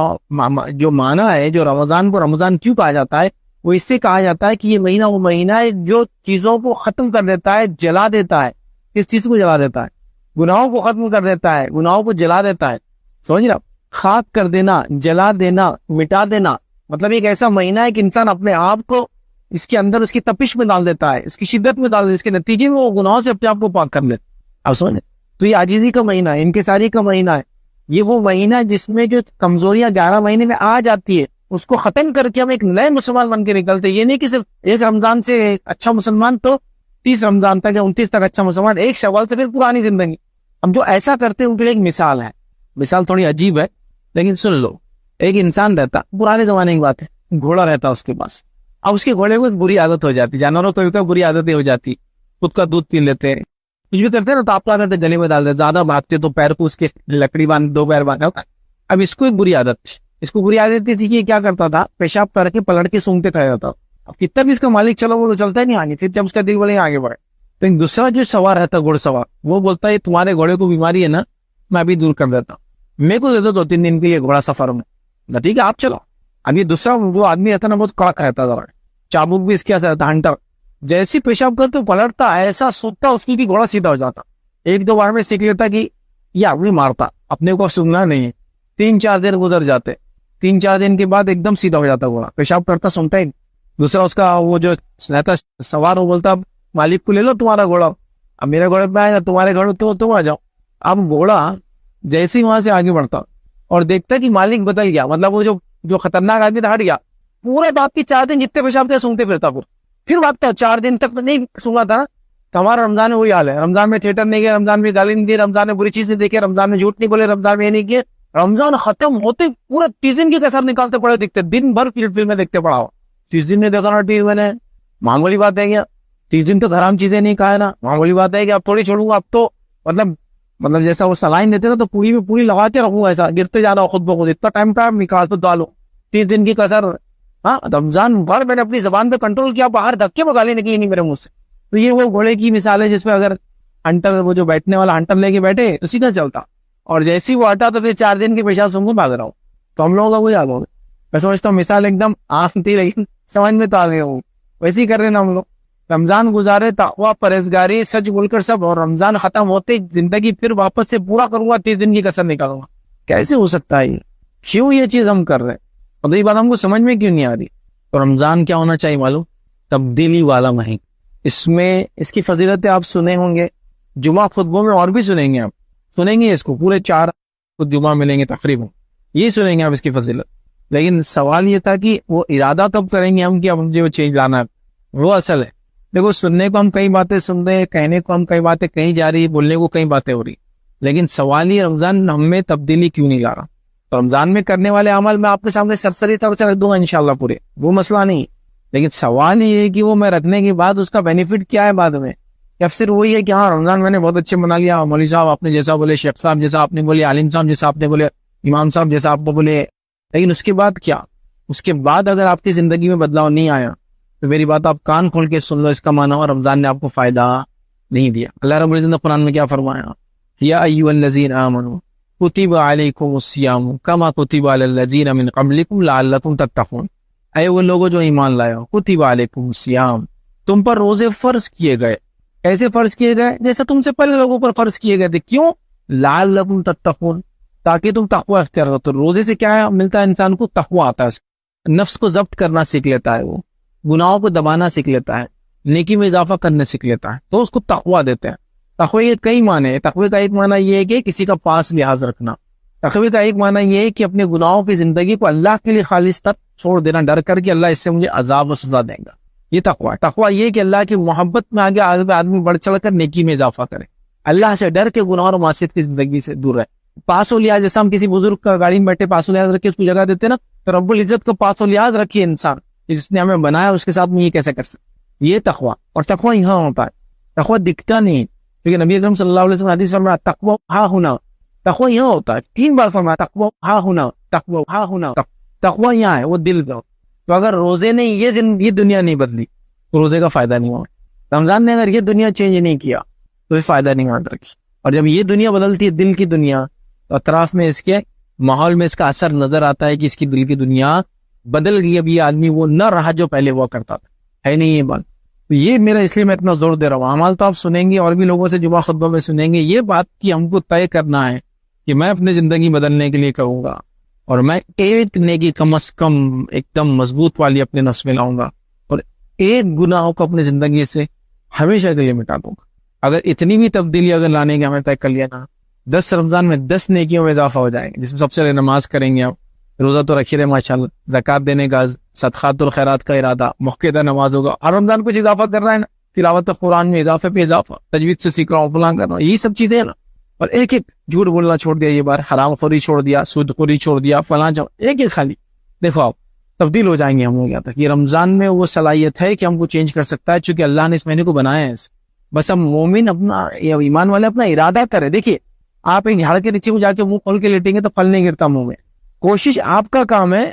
جو معنی ہے, جو رمضان کو رمضان کیوں کہا جاتا ہے, وہ اس سے کہا جاتا ہے کہ یہ مہینہ وہ مہینہ ہے جو چیزوں کو ختم کر دیتا ہے, جلا دیتا ہے. کس چیز کو جلا دیتا ہے؟ گناہوں کو ختم کر دیتا ہے، گناہوں کو جلا دیتا ہے. سمجھ رہے آپ؟ خاک کر دینا، جلا دینا، مٹا دینا، مطلب ایک ایسا مہینہ ہے کہ انسان اپنے آپ کو اس کے اندر اس کی تپش میں ڈال دیتا ہے، اس کی شدت میں ڈال دیتا ہے، اس کے نتیجے میں وہ گناہوں سے اپنے آپ کو پاک کر لیتا ہے. آپ سمجھیں؟ تو یہ عاجزی کا مہینہ ہے، انکساری کا مہینہ ہے. یہ وہ مہینہ ہے جس میں جو کمزوریاں 11 مہینے میں آ جاتی ہے اس کو ختم کر کے ہم ایک نئے مسلمان بن کے نکلتے. یہ نہیں کہ صرف ایک رمضان سے اچھا مسلمان تو 30 رمضان تک یا 29 تک اچھا مسلمان، ایک شوال سے پھر پرانی زندگی. ہم جو ایسا کرتے ہیں ان کے لیے ایک مثال ہے. مثال تھوڑی عجیب ہے لیکن سن لو. ایک انسان رہتا، پرانے زمانے کی بات ہے، گھوڑا رہتا اس کے پاس. اب اس کے گھوڑے کو ایک بری عادت ہو جاتی، جانوروں کو بری عادتیں ہو جاتی، خود کا دودھ پی لیتے، کچھ بھی کرتے نا تو آپ کرتے گلے میں ڈال دیتے، زیادہ بھاگتے تو پیر کو اس کے لکڑی باندھ، 2 پیر باندھا ہوتا. اب اس کو ایک بری عادت تھی. اس کو بری عادت تھی کہ یہ کیا کرتا تھا، پیشاب کر کے پلٹ کے سونگتے کھڑا رہتا. اب کتنا بھی اس کا مالک چلو وہ چلتا ہی نہیں آگے. پھر جب اس کا دل بولے آگے بڑھے تو ایک دوسرا جو سوار رہتا گھوڑ سوار، وہ بولتا ہے تمہارے گھوڑے کو بیماری ہے نا، میں ابھی دور کر دیتا ہوں، میرے کو دے دو 2-3 دن کے لیے گھوڑا سفر میں. ٹھیک ہے آپ چلو. اب یہ دوسرا جو آدمی رہتا نا بہت کڑک رہتا تھا، چابک بھی اس کے رہتا، ہنٹر. جیسی پیشاب کرتے پلٹتا، ایسا سوکھتا اس کی گھوڑا سیدھا ہو جاتا. 1-2 بار میں سیکھ لیتا کہ یہ آدمی مارتا، اپنے کو سننا نہیں ہے. 3-4 دن گزر جاتے، 3-4 دن کے بعد ایک دم سیدھا ہو جاتا گھوڑا، پیشاب کرتا سنتا ہی. دوسرا اس کا وہ جو رہتا سوار، وہ بولتا مالک کو لے لو تمہارا گھوڑا، اب میرے گھوڑے پہ آئے گا، تمہارے گھوڑے تو تم آ جاؤ. اب گھوڑا جیسے ہی وہاں سے آگے بڑھتا اور دیکھتا کہ مالک بدل گیا، مطلب وہ جو خطرناک آدمی تھا ہٹ گیا، پورے بات کی 4 دن جتنے پیشاب تھے سونگتے پھرتا. پھر بھاگتا 4 دن تک نہیں سونگا تھا. ہمارا رمضان میں وہی حال ہے. رمضان میں تھیٹر نہیں گیا، رمضان میں گالی نہیں دی، رمضان میں بری چیزیں دیکھے، رمضان میں جھوٹ نہیں بولے، رمضان میں یہ نہیں کیے. رمضان ختم ہوتے پورا 30 دن کی کسر نکالتے پڑے دکھتے، دن بھر فلمیں دیکھتے پڑا ہو. 30 دن نے دیکھا نا ٹی وی میں نے، معمولی بات ہے کیا؟ 30 دن تو حرام چیزیں نہیں کھائے نا، معمولی بات ہے کہ اب تھوڑی چھوڑوں گا. اب تو مطلب جیسا وہ سلائن دیتے نا تو پوری میں پوری لگا کے رکھوں گا، ایسا گرتے جانا خود بخود. اتنا ٹائم نکال تو ڈالو 30 دن کی کسر. ہاں رمضان بھر میں نے اپنی زبان پہ کنٹرول کیا، باہر دھکے میں گالی نکلی نہیں میرے منہ سے. تو یہ وہ گھوڑے کی مثال ہے جس میں اگر ہنٹر، وہ جو بیٹھنے والا ہنٹر لے کے بیٹھے تو سیدھا چلتا، اور جیسی وہ ہٹا تو پھر 4 دن کے پیشاب سن کو بھاگ رہا ہوں. تو ہم لوگوں کا وہی حال ہوگا. میں سمجھتا ہوں مثال ایک دم آم تھی لیکن سمجھ میں تو آ گئے ہوں. ویسے ہی کر رہے نا ہم لوگ. رمضان گزارے، تقویٰ، پرہیزگاری، سچ بول کر سب، اور رمضان ختم ہوتے زندگی پھر واپس سے پورا کروں گا، 30 دن کی کسر نکالوں گا. کیسے ہو سکتا ہے یہ؟ کیوں یہ چیز ہم کر رہے ہیں؟ اور یہ بات ہم کو سمجھ میں کیوں نہیں آ رہی؟ تو رمضان کیا ہونا چاہیے معلوم؟ تبدیلی والا مہینہ. اس میں اس کی فضیلتیں آپ سنے ہوں گے، جمعہ خطبوں میں اور بھی سنیں گے. آپ سنیں گے اس کو پورے 4 جمعہ ملیں گے تقریباً، یہ سنیں گے آپ اس کی فضیلت. لیکن سوال یہ تھا کہ وہ ارادہ کب کریں گے ہم کہ اب مجھے وہ چینج لانا ہے. وہ اصل ہے. دیکھو سننے کو ہم کئی باتیں سن رہے ہیں، کہنے کو ہم کئی باتیں کہیں جا رہی، بولنے کو کئی باتیں ہو رہی، لیکن سوال یہ رمضان ہم میں تبدیلی کیوں نہیں لا رہا؟ تو رمضان میں کرنے والے عمل میں آپ کے سامنے سرسری طور سے رکھ دوں گا انشاءاللہ پورے، وہ مسئلہ نہیں. لیکن سوال یہ ہے کہ وہ میں رکھنے کے بعد اس کا بینیفٹ کیا ہے بعد میں؟ یا پھر وہی ہے کہ ہاں رمضان میں نے بہت اچھے بنا لیا، مولوی صاحب آپ نے جیسا بولے، شیخ صاحب جیسا آپ نے بولے، عالم صاحب جیسا آپ نے بولے، امام صاحب جیسا آپ کو بولے، لیکن اس کے بعد کیا؟ اس کے بعد اگر آپ کی زندگی میں بدلاؤ نہیں آیا تو میری بات آپ کان کھول کے سن لو، اس کا معنی اور رمضان نے آپ کو فائدہ نہیں دیا. اللہ رب العزت نے قرآن میں کیا فرمایا؟ یا ایھا الذین آمنوا کتب علیکم الصیام کما کتب علی الذین من قبلکم لعلکم تتقون. اے وہ لوگوں جو ایمان لائے ہو، کتب علیکم الصیام، تم پر روزے فرض کیے گئے. ایسے فرض کیے گئے جیسے تم سے پہلے لوگوں پر فرض کیے گئے تھے. کیوں؟ لعلکم تتقون، تاکہ تم تقوی اختیار کرو. تو روزے سے کیا ملتا ہے انسان کو؟ تقوی آتا ہے، نفس کو ضبط کرنا سیکھ لیتا ہے، وہ گناہوں کو دبانا سیکھ لیتا ہے، نیکی میں اضافہ کرنے سیکھ لیتا ہے، تو اس کو تقوی دیتے ہیں. تقوی کے کئی معنی ہیں. تقوی کا ایک معنی یہ ہے کہ کسی کا پاس لحاظ رکھنا. تقوی کا ایک معنی یہ ہے کہ اپنے گناہوں کی زندگی کو اللہ کے لیے خالص تک چھوڑ دینا، ڈر کر کے اللہ اس سے مجھے عذاب و سزا دے گا. یہ تقوی. تقوی یہ کہ اللہ کی محبت میں آگے آدمی بڑھ چڑھ کر نیکی میں اضافہ کرے، اللہ سے ڈر کے گناہ اور معصیت کی زندگی سے دور رہے. پاس و لحاظ، جیسا ہم کسی بزرگ کا گاڑی میں بیٹھے پاس و لحاظ رکھے اس کو جگہ دیتے نا، تو رب العزت کو پاس و لحاظ رکھیے انسان، جس نے ہمیں بنایا اس کے ساتھ میں یہ کیسے کر سکتے. یہ تقوی. اور تقوی یہاں ہوتا ہے، تقوی دکھتا نہیں، کیونکہ نبی اکرم صلی اللہ علیہ وسلم حدیث میں تقوی ہاں ہونا، تقوی یہاں ہوتا ہے. 3 بار فرمایا تقوی ہاں ہونا، تقوی ہاں ہونا. تقوی یہاں ہے، وہ دل کا. تو اگر روزے نے یہ دنیا نہیں بدلی تو روزے کا فائدہ نہیں ہوا. رمضان نے اگر یہ دنیا چینج نہیں کیا تو اس فائدہ نہیں ہوا رکھی. اور جب یہ دنیا بدلتی ہے، دل کی دنیا، تو اطراف میں اس کے ماحول میں اس کا اثر نظر آتا ہے کہ اس کی دل کی دنیا بدل گئی. اب یہ آدمی وہ نہ رہا جو پہلے ہوا کرتا تھا، ہے نہیں یہ بات. تو یہ میرا اس لیے میں اتنا زور دے رہا ہوں. اعمال تو آپ سنیں گے اور بھی لوگوں سے جمعہ خطبہ میں سنیں گے. یہ بات کہ ہم کو طے کرنا ہے کہ میں اپنی زندگی بدلنے کے لیے کروں گا اور میں ایک نیکی کم از کم ایک دم مضبوط والی اپنے نفس میں لاؤں گا اور ایک گناہوں کو اپنی زندگی سے ہمیشہ کے لیے مٹا دوں گا. اگر اتنی بھی تبدیلی اگر لانے کی ہمیں طے کر لیا نا, 10 رمضان میں 10 نیکیوں میں اضافہ ہو جائے گا, جس میں سب سے پہلے نماز کریں گے آپ, روزہ تو رکھیے رہے ماشاءاللہ, زکوٰۃ دینے کا, صدقات الخیرات کا ارادہ, موقع نماز ہوگا. ہر رمضان کچھ اضافہ کر رہا ہے نا, تلاوت قرآن میں اضافے پہ اضافہ, تجوید سے سیکھ رہا ہوں, فلاں کر رہا ہوں, یہی سب چیزیں ہیں نا. اور ایک ایک جھوٹ بولنا چھوڑ دیا, یہ بار حرام خوری چھوڑ دیا, سود خوری چھوڑ دیا, فلاں ایک ایک خالی. دیکھو آپ تبدیل ہو جائیں گے ہم لوگ. یہاں تک یہ رمضان میں وہ صلاحیت ہے کہ ہم کو چینج کر سکتا ہے, چونکہ اللہ نے اس مہینے کو بنایا ہے. بس ہم مومن اپنا یا ایمان والے اپنا ارادہ کرے. دیکھیے آپ ایک جھاڑ کے نیچے میں جا کے منہ کھول کے لیٹیں گے تو پھل نہیں گرتا منہ میں. کوشش آپ کا کام ہے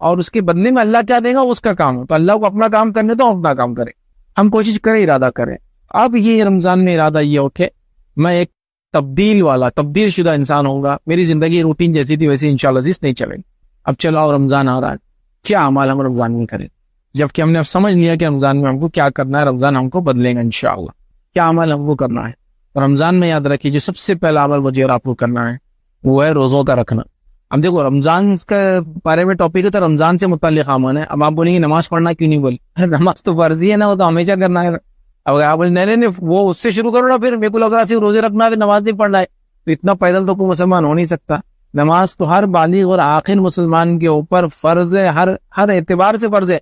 اور اس کے بدلے میں اللہ کیا دے گا اس کا کام ہے. تو اللہ کو اپنا کام کرنے تو ہم اپنا کام کریں, ہم کوشش کریں, ارادہ کریں. اب یہ رمضان میں ارادہ یہ ہو کہ میں ایک تبدیل شدہ انسان ہوں گا. میری زندگی روٹین جیسی تھی ویسے انشاءاللہ عزیز نہیں چلے. اب چلو رمضان آ رہا ہے, کیا اعمال ہم رمضان میں کریں, جبکہ ہم نے اب سمجھ لیا کہ رمضان میں ہم کو کیا کرنا ہے. رمضان ہم کو بدلے گا انشاءاللہ. کیا عمل ہم کو کرنا ہے رمضان میں؟ یاد رکھیے جو سب سے پہلا عمل مجھے اور آپ کو کرنا ہے وہ ہے روزوں کا رکھنا. اب دیکھو رمضان کا بارے میں ٹاپک ہے تو رمضان سے متعلق عمل ہے. اب آپ بولیں گے نماز پڑھنا کیوں نہیں بولے؟ نماز تو فرضی ہے نا, وہ تو ہمیشہ کرنا ہے. اب آپ بولیں نہیں وہ اس سے شروع کرو نا, پھر میرے کو لگ رہا صرف روزے رکھنا ہے پھر نماز نہیں پڑھنا ہے. تو اتنا پیدل تو کوئی مسلمان ہو نہیں سکتا. نماز تو ہر بالغ اور آخر مسلمان کے اوپر فرض ہے, ہر اعتبار سے فرض ہے.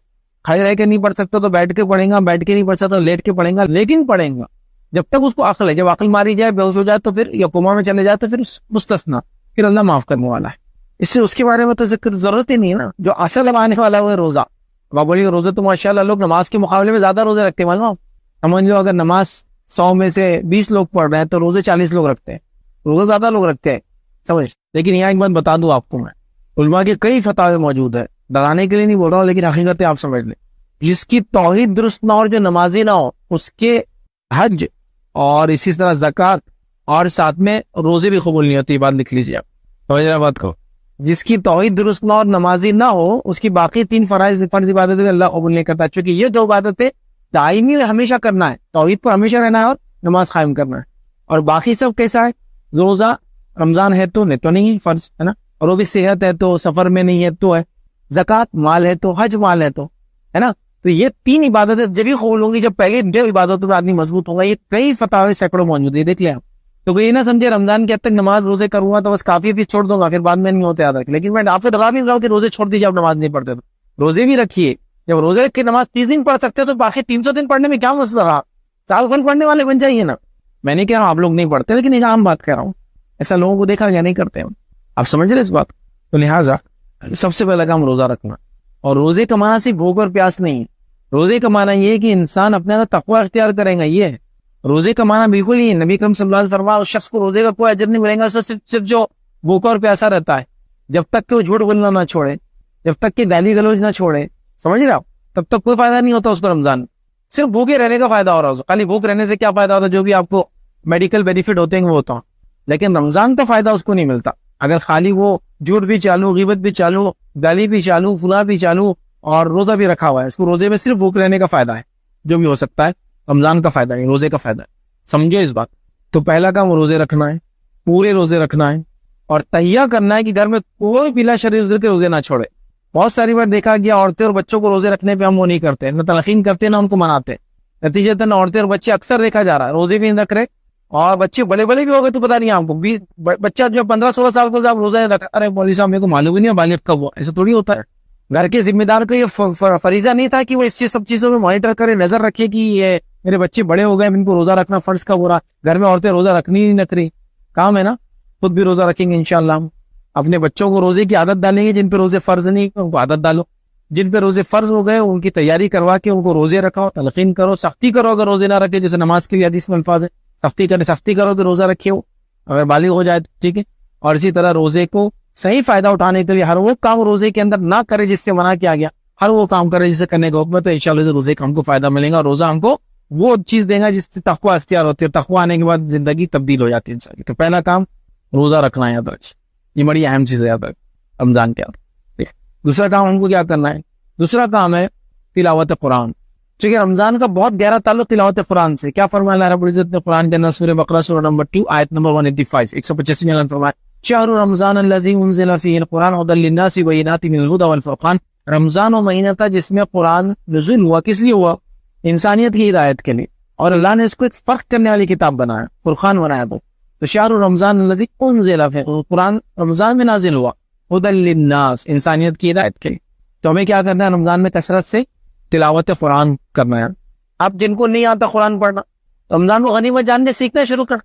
کھڑے رہ کے نہیں پڑھ سکتا تو بیٹھ کے پڑھیں گا, بیٹھ کے نہیں پڑھ سکتا تو لیٹ کے پڑھیں گا, لیکن پڑھیں گا جب تک اس کو عقل ہے. جب عقل ماری جائے, بے ہوش ہو جائے تو پھر یا کوما میں چلے جائے تو پھر مستثنا, پھر اللہ معاف کرنے والا ہے. اس سے اس کے بارے میں تو ذکر ضرورت ہی نہیں ہے نا. جو اصل آنے والا ہے روزہ. آپ بولیے روزے تو ماشاءاللہ لوگ نماز کے مقابلے میں زیادہ روزے رکھتے ہیں. معلوم سمجھ لو اگر نماز 100 میں سے 20 لوگ پڑھ رہے ہیں تو روزے 40 لوگ رکھتے ہیں. روزے زیادہ لوگ رکھتے ہیں سمجھ. لیکن یہاں ایک بات بتا دوں آپ کو میں, علماء کے کئی فتاوے موجود ہے, ڈرانے کے لیے نہیں بول رہا ہوں لیکن حقیقت آپ سمجھ لیں. جس کی توحید درست نہ ہو اور جو نمازی نہ ہو, اس کے حج اور اسی طرح زکوٰۃ اور ساتھ میں روزے بھی قبول نہیں ہوتے. یہ بات لکھ لیجیے آپ, سمجھ رہے بات کو. جس کی توحید درست نہ اور نمازی نہ ہو, اس کی باقی 3 فرض عبادتیں اللہ قبول نہیں کرتا, چونکہ یہ 2 عبادتیں دائمی ہمیشہ کرنا ہے. توحید پر ہمیشہ رہنا ہے اور نماز قائم کرنا ہے. اور باقی سب کیسا ہے؟ روزہ رمضان ہے تو نہیں تو نہیں فرض ہے نا, اور وہ بھی صحت ہے تو, سفر میں نہیں ہے تو ہے, زکوٰۃ مال ہے تو, حج مال ہے تو ہے نا. تو یہ 3 عبادتیں جب ہی قبول ہوں گی جب پہلے 2 عبادتوں میں آدمی مضبوط ہوگا. یہ کئی فتاوے سینکڑوں موجود ہے, دیکھ لیں آپ. تو یہ نہ سمجھے رمضان کے حد تک نماز روزے کروں گا تو بس کافی پھر چھوڑ دوں گا, پھر بعد میں نہیں ہوتے یاد رکھ. لیکن میں آپ کو ڈرا بھی رہا ہوں کہ روزے چھوڑ دیجیے, آپ نماز نہیں پڑھتے تو روزے بھی رکھیے. جب روزے رکھ کے نماز 30 دن پڑھ سکتے تو باقی 300 دن پڑھنے میں کیا مسئلہ رہا؟ سال بھر پڑھنے والے بن جائیے نا. میں نہیں کہہ رہا ہوں آپ لوگ نہیں پڑھتے, لیکن ایک عام بات کہہ رہا ہوں, ایسا لوگوں کو دیکھا گیا نہیں کرتے ہیں. آپ سمجھ رہے اس بات؟ تو لہٰذا سب سے پہلا کام روزہ رکھنا. اور روزے کا معنی صرف بھوک اور پیاس نہیں ہے. روزے کا معنی یہ ہے کہ انسان اپنے اندر تقوی اختیار کرے گا. یہ ہے روزے کا معنی, بالکل ہی نبی کریم صلی اللہ علیہ وسلم اس شخص کو روزے کا کوئی اجر نہیں ملے گا صرف جو بھوکا اور پیاسا رہتا ہے. جب تک کہ وہ جھوٹ بولنا نہ چھوڑے, جب تک کہ گالی گلوچ نہ چھوڑے, سمجھ رہے آپ, تب تک کوئی فائدہ نہیں ہوتا اس کو رمضان. صرف بھوکے رہنے کا فائدہ ہو رہا ہے. خالی بھوک رہنے سے کیا فائدہ ہوتا ہے؟ جو بھی آپ کو میڈیکل بینیفٹ ہوتے ہیں وہ ہوتا, لیکن رمضان کا فائدہ اس کو نہیں ملتا. اگر خالی وہ جھوٹ بھی چالو, غیبت بھی چالو, گالی بھی چالو, فلاں بھی چالو اور روزہ بھی رکھا ہوا ہے, اس کو روزے میں صرف بھوک رہنے کا فائدہ ہے. جو بھی ہو سکتا ہے رمضان کا فائدہ نہیں, روزے کا فائدہ ہے. سمجھو اس بات. تو پہلا کام روزے رکھنا ہے, پورے روزے رکھنا ہے, اور تہیہ کرنا ہے کہ گھر میں کوئی بلا شریر کے روزے نہ چھوڑے. بہت ساری بار دیکھا گیا عورتیں اور بچوں کو روزے رکھنے پہ ہم وہ نہیں کرتے, نہ تلقین کرتے نہ ان کو مناتے. نتیجتاً عورتیں اور بچے اکثر دیکھا جا رہا ہے روزے بھی نہیں رکھ رہے, اور بچے بڑے بڑے بھی ہو گئے تو پتا نہیں آپ کو. بچہ جو 15-16 سال کو آپ روزہ رکھا, ارے مولوی صاحب میرے کو معلوم ہی نہیں بالغ کب ہوا. ایسا تھوڑی ہوتا ہے. گھر کے ذمہ دار کا یہ فریضہ نہیں تھا کہ وہ اس سب چیزوں میں مانیٹر کرے, نظر رکھے کہ یہ میرے بچے بڑے ہو گئے, ان کو روزہ رکھنا فرض کا ہو رہا. گھر میں عورتیں روزہ رکھنی نہیں رکھ رہی, کام ہے نا. خود بھی روزہ رکھیں گے انشاءاللہ. ہم اپنے بچوں کو روزے کی عادت ڈالیں گے. جن پہ روزے فرض نہیں ان کو عادت ڈالو, جن پہ روزے فرض ہو گئے ان کی تیاری کروا کے ان کو روزے رکھاؤ, تلقین کرو, سختی کرو اگر روزے نہ رکھے, جیسے نماز کے لیے حدیث میں الفاظ ہے سختی کرو کہ روزہ رکھے ہو اگر بالغ ہو جائے, ٹھیک ہے. اور اسی طرح روزے کو صحیح فائدہ اٹھانے کے لیے ہر وہ کام روزے کے اندر نہ کرے جس سے منع کیا گیا, ہر وہ کام کرے جسے کرنے کا حکم ہے. تو انشاءاللہ روزے کا ہم کو فائدہ ملے گا, اور روزہ ہم کو وہ چیز دے گا جس سے تقوی اختیار ہوتی ہے. تقوی آنے کے بعد زندگی تبدیل ہو جاتی ہے انسان کی. تو پہلا کام روزہ رکھنا ہے, یاد رکھیں, یہ بڑی اہم چیز ہے یاد رکھ رمضان کے بعد. دوسرا کام ہم کو کیا کرنا ہے؟ دوسرا کام ہے تلاوت قرآن. چونکہ رمضان کا بہت گہرا تعلق تلاوت قرآن سے. کیا فرمایا اللہ رب العزت نے قرآن کے اندر سورہ بقرہ سورہ نمبر 2 آیت نمبر 185 185 میں اللہ نے فرمایا شہر رمضان الذی انزل فیہ القرآن ھدی للناس وبینات من الھدی والفرقان. رمضان و مہینہ تھا جس میں قرآن نزول ہوا. کس لیے ہوا؟ انسانیت کی ہدایت کے لیے. اور اللہ نے اس کو ایک فرق کرنے والی کتاب بنایا, فرقان بنایا. تو شہر رمضان الذی انزل فیہ, قرآن رمضان میں نازل ہوا, ھدی للناس, انسانیت کی ہدایت کے لیے. تو ہمیں کیا کرنا ہے رمضان میں؟ کثرت سے تلاوت قرآن کرنا ہے. اب جن کو نہیں آتا قرآن پڑھنا, رمضان کو غنیمت جاننے سیکھنا شروع کر.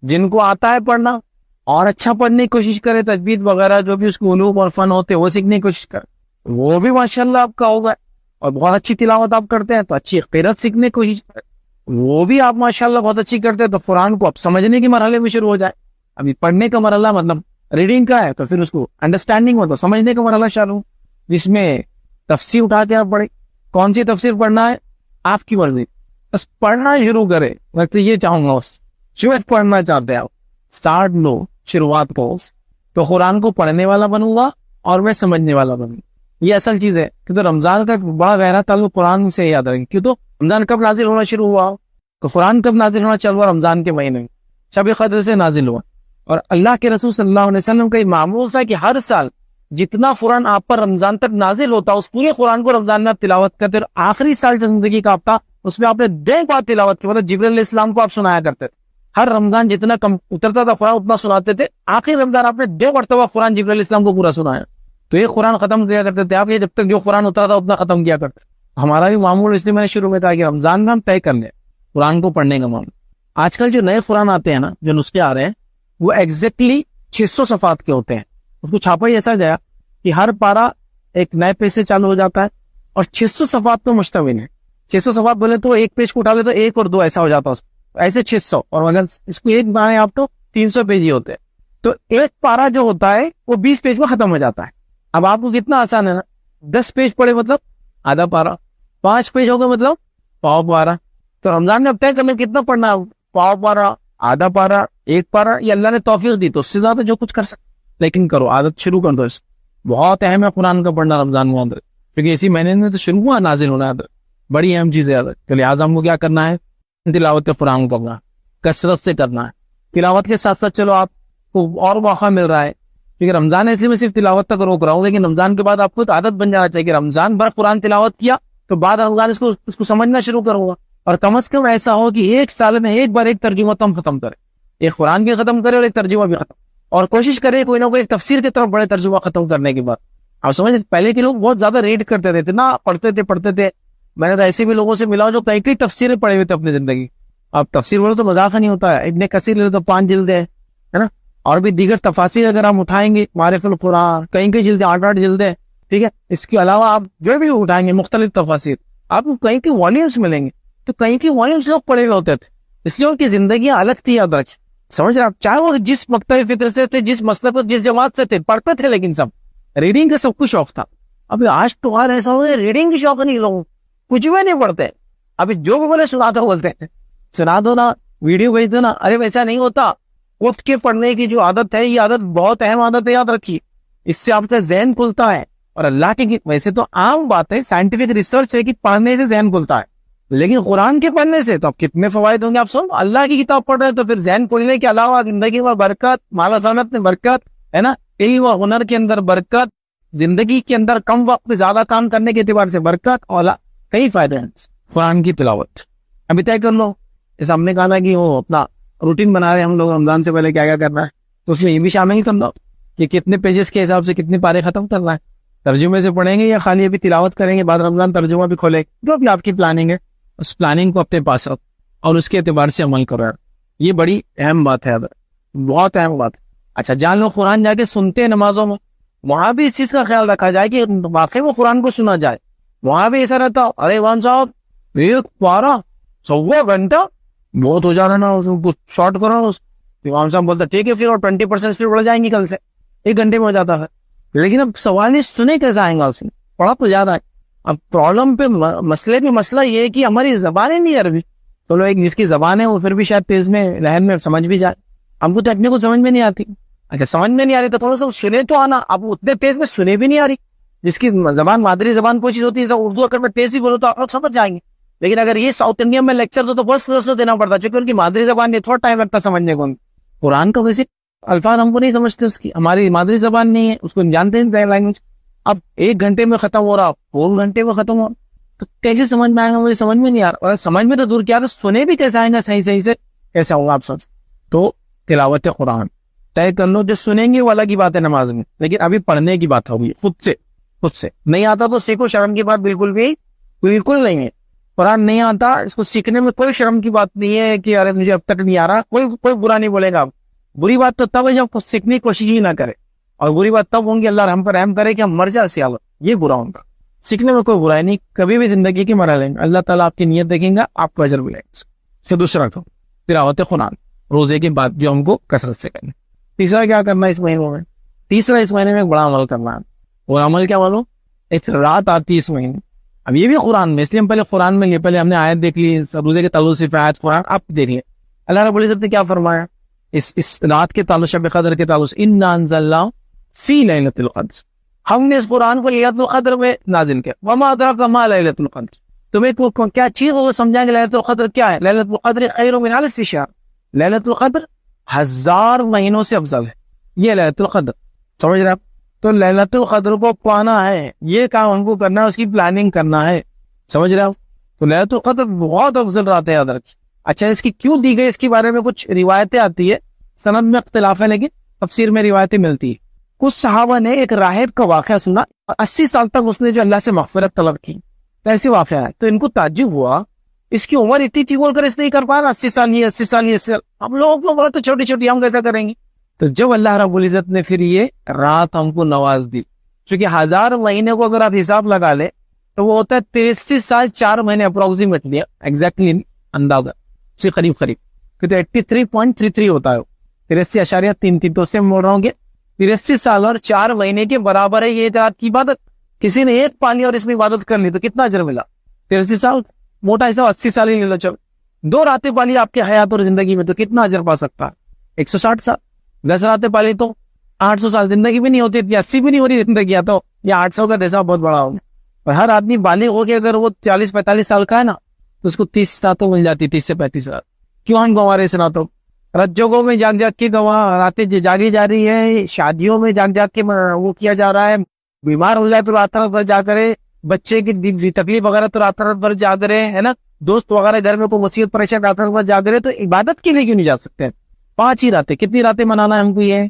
جن کو آتا ہے پڑھنا اور اچھا پڑھنے کی کوشش کرے, تجوید وغیرہ جو بھی اس کو علوم اور فن ہوتے وہ سیکھنے کی کوشش کرے, وہ بھی ماشاءاللہ آپ کا ہوگا. اور بہت اچھی تلاوت آپ کرتے ہیں تو اچھی قرات سیکھنے کی کوشش کرے, وہ بھی آپ ماشاءاللہ بہت اچھی کرتے ہیں تو قرآن کو اب سمجھنے کے مرحلے میں شروع ہو جائے. ابھی پڑھنے کا مرحلہ مطلب ریڈنگ کا ہے, تو پھر اس کو انڈرسٹینڈنگ ہو تو سمجھنے کا مرحلہ شروع, جس میں تفسیر اٹھا کے آپ پڑھے. کون سی تفسیر پڑھنا ہے آپ کی مرضی, بس پڑھنا شروع کرے. میں تو یہ چاہوں گا جو پڑھنا چاہتے ہیں آپ سٹارٹ لو, شروعات کو. تو قرآن کو پڑھنے والا بنوں گا اور میں سمجھنے والا بنوں گا. یہ اصل چیز ہے. کیونکہ رمضان کا بڑا گہرا تعلق قرآن سے یاد رکھیں. کیوں تو رمضان کب نازل ہونا شروع ہوا, تو قرآن کب نازل ہونا چل ہوا؟ رمضان کے مہینے میں شب قدر سے نازل ہوا. اور اللہ کے رسول صلی اللہ علیہ وسلم کا یہ معمول تھا کہ ہر سال جتنا قرآن آپ پر رمضان تک نازل ہوتا اس پورے قرآن کو رمضان میں آپ تلاوت کرتے. اور آخری سال جو زندگی کا آپ تھا اس میں آپ نے 2 بار تلاوت کی, مطلب جبریل علیہ السلام کو آپ سنایا کرتے تھے. ہر رمضان جتنا کم اترتا تھا قرآن اتنا سناتے تھے. آخری رمضان آپ نے 2 مرتبہ قرآن جبریل علیہ السلام کو پورا سنایا. تو یہ قرآن ختم کیا کرتے تھے آپ, یہ جب تک جو قرآن اترا تھا اتنا ختم کیا کرتے. ہمارا بھی معمول, اس لیے میں نے شروع میں کہا کہ رمضان میں ہم طے کر لیں قرآن کو پڑھنے کا معمول. آج کل جو نئے قرآن آتے ہیں نا, جو نسخے آ رہے ہیں, وہ ایگزیکٹلی 600 صفحات کے ہوتے ہیں. اس کو چھاپا ہی ایسا گیا کہ ہر پارا ایک نئے پیج سے چالو ہو جاتا ہے اور 600 صفحات پہ مشتمل ہے. 600 صفحات بولے تو ایک پیج کو اٹھا لے تو 1 اور 2 ایسا ہو جاتا ہے, ایسے 600. اور اگر اس کو ایک بنائیں آپ تو 300 پیج ہی ہوتے ہیں. تو ایک پارا جو ہوتا ہے وہ 20 پیج میں ختم ہو جاتا ہے. اب آپ کو کتنا آسان ہے نا, 10 پیج پڑھے مطلب آدھا پارا, 5 پیج ہو گئے مطلب پاؤ پارا. تو رمضان میں اب طے کرنا کتنا پڑھنا ہے, پاؤ پارا, آدھا پارا, 1 پارا. یہ اللہ نے توفیق دی تو اس سے زیادہ جو کچھ کر سکتے, لیکن کرو, عادت شروع کر دو. اس بہت اہم ہے قرآن کا پڑھنا رمضان میں, کیونکہ اسی مہینے میں تو شروع ہوا نازل ہونا ہے, بڑی اہم چیز ہے. تو لہٰذا ہم کو کیا کرنا ہے, تلاوت قرآن کو کرنا, کثرت سے کرنا ہے. تلاوت کے ساتھ ساتھ چلو آپ کو اور موقع مل رہا ہے, کیونکہ رمضان ہے اس لیے میں صرف تلاوت تک روک رہا ہوں, لیکن رمضان کے بعد آپ کو عادت بن جانا چاہیے کہ رمضان بھر قرآن تلاوت کیا تو بعد رمضان اس کو سمجھنا شروع کروں گا. اور کم از کم ایسا ہو کہ 1 سال میں 1 بار ایک ترجمہ تو ہم ختم کریں, ایک قرآن بھی ختم کرے اور ایک ترجمہ بھی ختم. اور کوشش کرے کوئی نہ کوئی ایک تفسیر کی طرف بڑے ترجمہ ختم کرنے کے بعد. آپ سمجھ, پہلے کے لوگ بہت زیادہ ریڈ کرتے تھے, اتنا پڑھتے تھے. میں نے تو ایسے بھی لوگوں سے ملا جو کئی تفسیریں پڑھے ہوئے تھے اپنی زندگی. اب تفسیر بولو تو مذاق نہیں ہوتا ہے. ابن کثیر لے لو تو 5 جلدیں ہے نا, اور بھی دیگر تفاسیر اگر ہم اٹھائیں گے, معارف القرآن کئی جلدیں, 8 جلدیں, ٹھیک ہے. اس کے علاوہ آپ جو بھی اٹھائیں گے مختلف تفاسیر, آپ کو کہیں کے والیومز ملیں گے. تو کہیں کے والیومز لوگ پڑھے ہوئے ہوتے تھے, اس لیے ان کی زندگیاں الگ تھی. یاد رکھ, سمجھ رہے آپ, چاہے وہ جس مکتب فکر سے تھے, جس مسلک پر, جس جماعت سے تھے, پڑھتے تھے, لیکن سب ریڈنگ کا سب کچھ شوق تھا. ابھی آج تو آج ایسا ہو گیا ریڈنگ کی شوق نہیں, لوگوں کچھ بھی نہیں پڑھتے. ابھی جو بھی بولے سنا دو, بولتے ہیں سنا دو نا, ویڈیو بھیج دو نا. ارے ویسا نہیں ہوتا. اٹھ کے پڑھنے کی جو عادت ہے, یہ عادت بہت اہم عادت ہے, یاد رکھیے. اس سے آپ کا ذہن کھلتا ہے. اور اللہ کی ویسے تو عام بات ہے, سائنٹیفک ریسرچ ہے کہ پڑھنے سے ذہن کھلتا ہے, لیکن قرآن کے پڑھنے سے تو اب کتنے فوائد ہوں گے. آپ سن, اللہ کی کتاب پڑھ رہے ہیں تو پھر ذہن کھلنے کے علاوہ زندگی میں برکت, مال و دولت میں برکت ہے نا, علم و ہنر کے اندر برکت, زندگی کے اندر کم وقت میں زیادہ کام کرنے کے اعتبار سے برکت, اور کئی فائدے ہیں قرآن کی تلاوت. ابھی طے کر لو, جیسے ہم نے کہا کہ وہ اپنا روٹین بنا رہے ہیں ہم لوگ رمضان سے پہلے کیا کیا کرنا ہے, تو اس میں یہ بھی شامل کر لو کہ کتنے پیجز کے حساب سے کتنے پارے ختم کرنا ہے. ترجمے سے پڑھیں گے یا خالی ابھی تلاوت کریں گے, بعد رمضان ترجمہ بھی کھولے, جو بھی آپ کی پلاننگ ہے اس پلاننگ کو اپنے پاس رکھ اور اس کے اعتبار سے عمل کرو. یہ بڑی اہم بات ہے, بہت اہم بات. اچھا جان لو, قرآن جا کے سنتے ہیں نمازوں میں, وہاں بھی اس چیز کا خیال رکھا جائے کہ واقعی وہ قرآن کو سنا جائے. وہاں بھی ایسا رہتا, ارے امام صاحب 1 پارا 1.25 گھنٹہ بہت ہو جا رہا نا, اس کو شارٹ کرو. امام صاحب بولتا ٹھیک ہے, پھر اور 20% اسپیڈ بڑھ جائیں گی, کل سے 1 گھنٹے میں ہو جاتا ہے. لیکن اب سوال ہے سنے کیسا آئیں گا, اس نے پڑھا تو زیادہ ہے. اب پرابلم پہ مسئلہ یہ ہے کہ ہماری زبان نہیں عربی. تو لوگ ایک جس کی زبان ہے وہ پھر بھی شاید تیز میں لہر میں سمجھ بھی جائے, ہم کو تو اپنے کو سمجھ میں نہیں آتی. اچھا سمجھ میں نہیں آ رہی تو تھوڑا سا سنے تو آنا, اب اتنے تیز میں سنے بھی نہیں آ رہی. جس کی زبان مادری زبان کوئی چیز ہوتی ہے, اردو اگر میں تیز ہی بولوں تو آپ لوگ سمجھ جائیں گے, لیکن اگر یہ ساؤتھ انڈیا میں لیکچر دو تو بہت سلو دینا پڑتا ہے، چونکہ ان کی مادری زبان ہے، تھوڑا ٹائم لگتا سمجھنے کو. قرآن کا ویسے الفاظ ہم کو نہیں سمجھتے، اس کی ہماری مادری زبان نہیں ہے، اس کو جانتے ہیں لینگویج. اب 1 گھنٹے میں ختم ہو رہا، 4 گھنٹے میں ختم ہو رہا، تو کیسے سمجھ میں آئے گا؟ مجھے سمجھ میں نہیں آ رہا. اور سمجھ میں تو دور کیا، سنے بھی کیسے آئیں گا صحیح سے، کیسا ہوگا آپ سمجھ. تو تلاوت قرآن طے کر لو، جو سنیں گے وہ الگ ہی بات ہے نماز میں، لیکن ابھی پڑھنے کی بات ہوگی خود سے نہیں آتا تو سیکھو. شرم کی بات بالکل بالکل نہیں ہے. قرآن نہیں آتا، اس کو سیکھنے میں کوئی شرم کی بات نہیں ہے کہ ارے مجھے اب تک نہیں آ رہا. کوئی برا نہیں بولے گا. بری بات تو تب ہے جب سیکھنے کی کوشش ہی نہ کرے، اور بری بات تب ہوں گی اللہ ہم پر رحم کرے کہ ہم مر جائے سیال. یہ برا ہوگا. سیکھنے میں کوئی برائی نہیں، کبھی بھی زندگی کے مرحلے میں اللہ تعالیٰ آپ کی نیت دیکھیں گا، آپ کو اجر ملے گا. پھر دوسرا تو تلاوت قرآن روزے کے بعد جو ہم کو کثرت سے کرنا. تیسرا کیا کرنا ہے اس مہینے میں؟ تیسرا اس مہینے میں ایک بڑا عمل کرنا ہے. اور عمل کیا معلوم؟ ایک رات آتی ہے اس مہینے. اب یہ بھی قرآن میں، اس لیے ہم پہلے قرآن میں پہلے ہم نے آیت دیکھ لی، روزے کے تعلق سے آیت قرآن آپ دیکھ لیں. اللہ رب العزت نے کیا فرمایا اس رات کے تعلق، شب قدر کے تعلق سے، انا انزلناہ فی لیلۃ القدر، ہم نے اس قرآن کو لیلۃ القدر میں نازل کیا. وما ادراک ما لیلۃ القدر، تمہیں کیا چیز وہ سمجھائیں گے لیلۃ القدر کیا ہے؟ لیلۃ القدر خیر من الف شہر، لیلۃ القدر 1000 مہینوں سے افضل ہے. یہ لیلۃ القدر سمجھ رہے آپ؟ تو لیلۃ القدر کو پانا ہے، یہ کام ہم کو کرنا ہے، اس کی پلاننگ کرنا ہے. سمجھ رہے آپ؟ تو لیلۃ القدر بہت افضل رات ہے، یاد رکھیے. اچھا اس کی کیوں دی گئی، اس کے بارے میں کچھ روایتیں آتی ہے، سند میں اختلاف ہے لیکن تفسیر میں روایتیں ملتی ہے. کچھ صحابہ نے ایک راہب کا واقعہ سنا، 80 سال تک اس نے جو اللہ سے مغفرت طلب کی، تو ایسے واقعہ ہے. تو ان کو تعجب ہوا، اس کی عمر اتنی تھی بول کر اس نہیں کر پایا، 80 سال یہ 80 سال یہ 80 سال، ہم لوگوں کی عمر تو چھوٹی چھوٹی، ہم کیسا کریں گے؟ تو جب اللہ رب العزت نے پھر یہ رات ہم کو نواز دی، چونکہ 1000 مہینے کو اگر آپ حساب لگا لے تو وہ ہوتا ہے 63 سال 4 مہینے اپروکسیمیٹلی، ایگزیکٹلی اندازہ سے قریب کیونکہ 83.33 ہوتا ہے، 83.33، تو اس سے بول رہا ہوں کہ 83 سال اور 4 مہینے کے برابر ہے یہ رات کی عبادت. کسی نے ایک پالی اور اس میں عبادت کر لی تو کتنا اجر ملا؟ 83 سال، موٹا حساب 80 سال ہی لے لو. چلو 2 راتیں پالی آپ کے حیات اور زندگی میں تو کتنا اجر پا سکتا ہے؟ 160 سال. 10 راتیں پالی تو 800 سال، زندگی بھی نہیں ہوتی، 80 بھی نہیں ہو رہی زندگی، تو یہ 800 کا حساب بہت بڑا ہوگا. اور ہر آدمی بالغ ہو کے اگر وہ 40-45 سال کا ہے نا تو اس کو 30 راتوں مل جاتی، 30 سے 35 رات. کیوں ہم گنوا رہے اس راتوں؟ رات جگہوں میں جاگ کے راتیں جاگی جا رہی ہے، شادیوں میں جاگ کے وہ کیا جا رہا ہے، بیمار ہو جائے تو رات بھر جا کرے، بچے کی تکلیف وغیرہ تو رات بھر جاگ رہے ہے نا، دوست وغیرہ گھر میں کوئی مصیبت پریشان رات بھر جاگ رہے، تو عبادت کے لیے کیوں نہیں جا سکتے؟ 5 ہی راتیں. کتنی راتیں منانا ہے ہم کو؟ یہ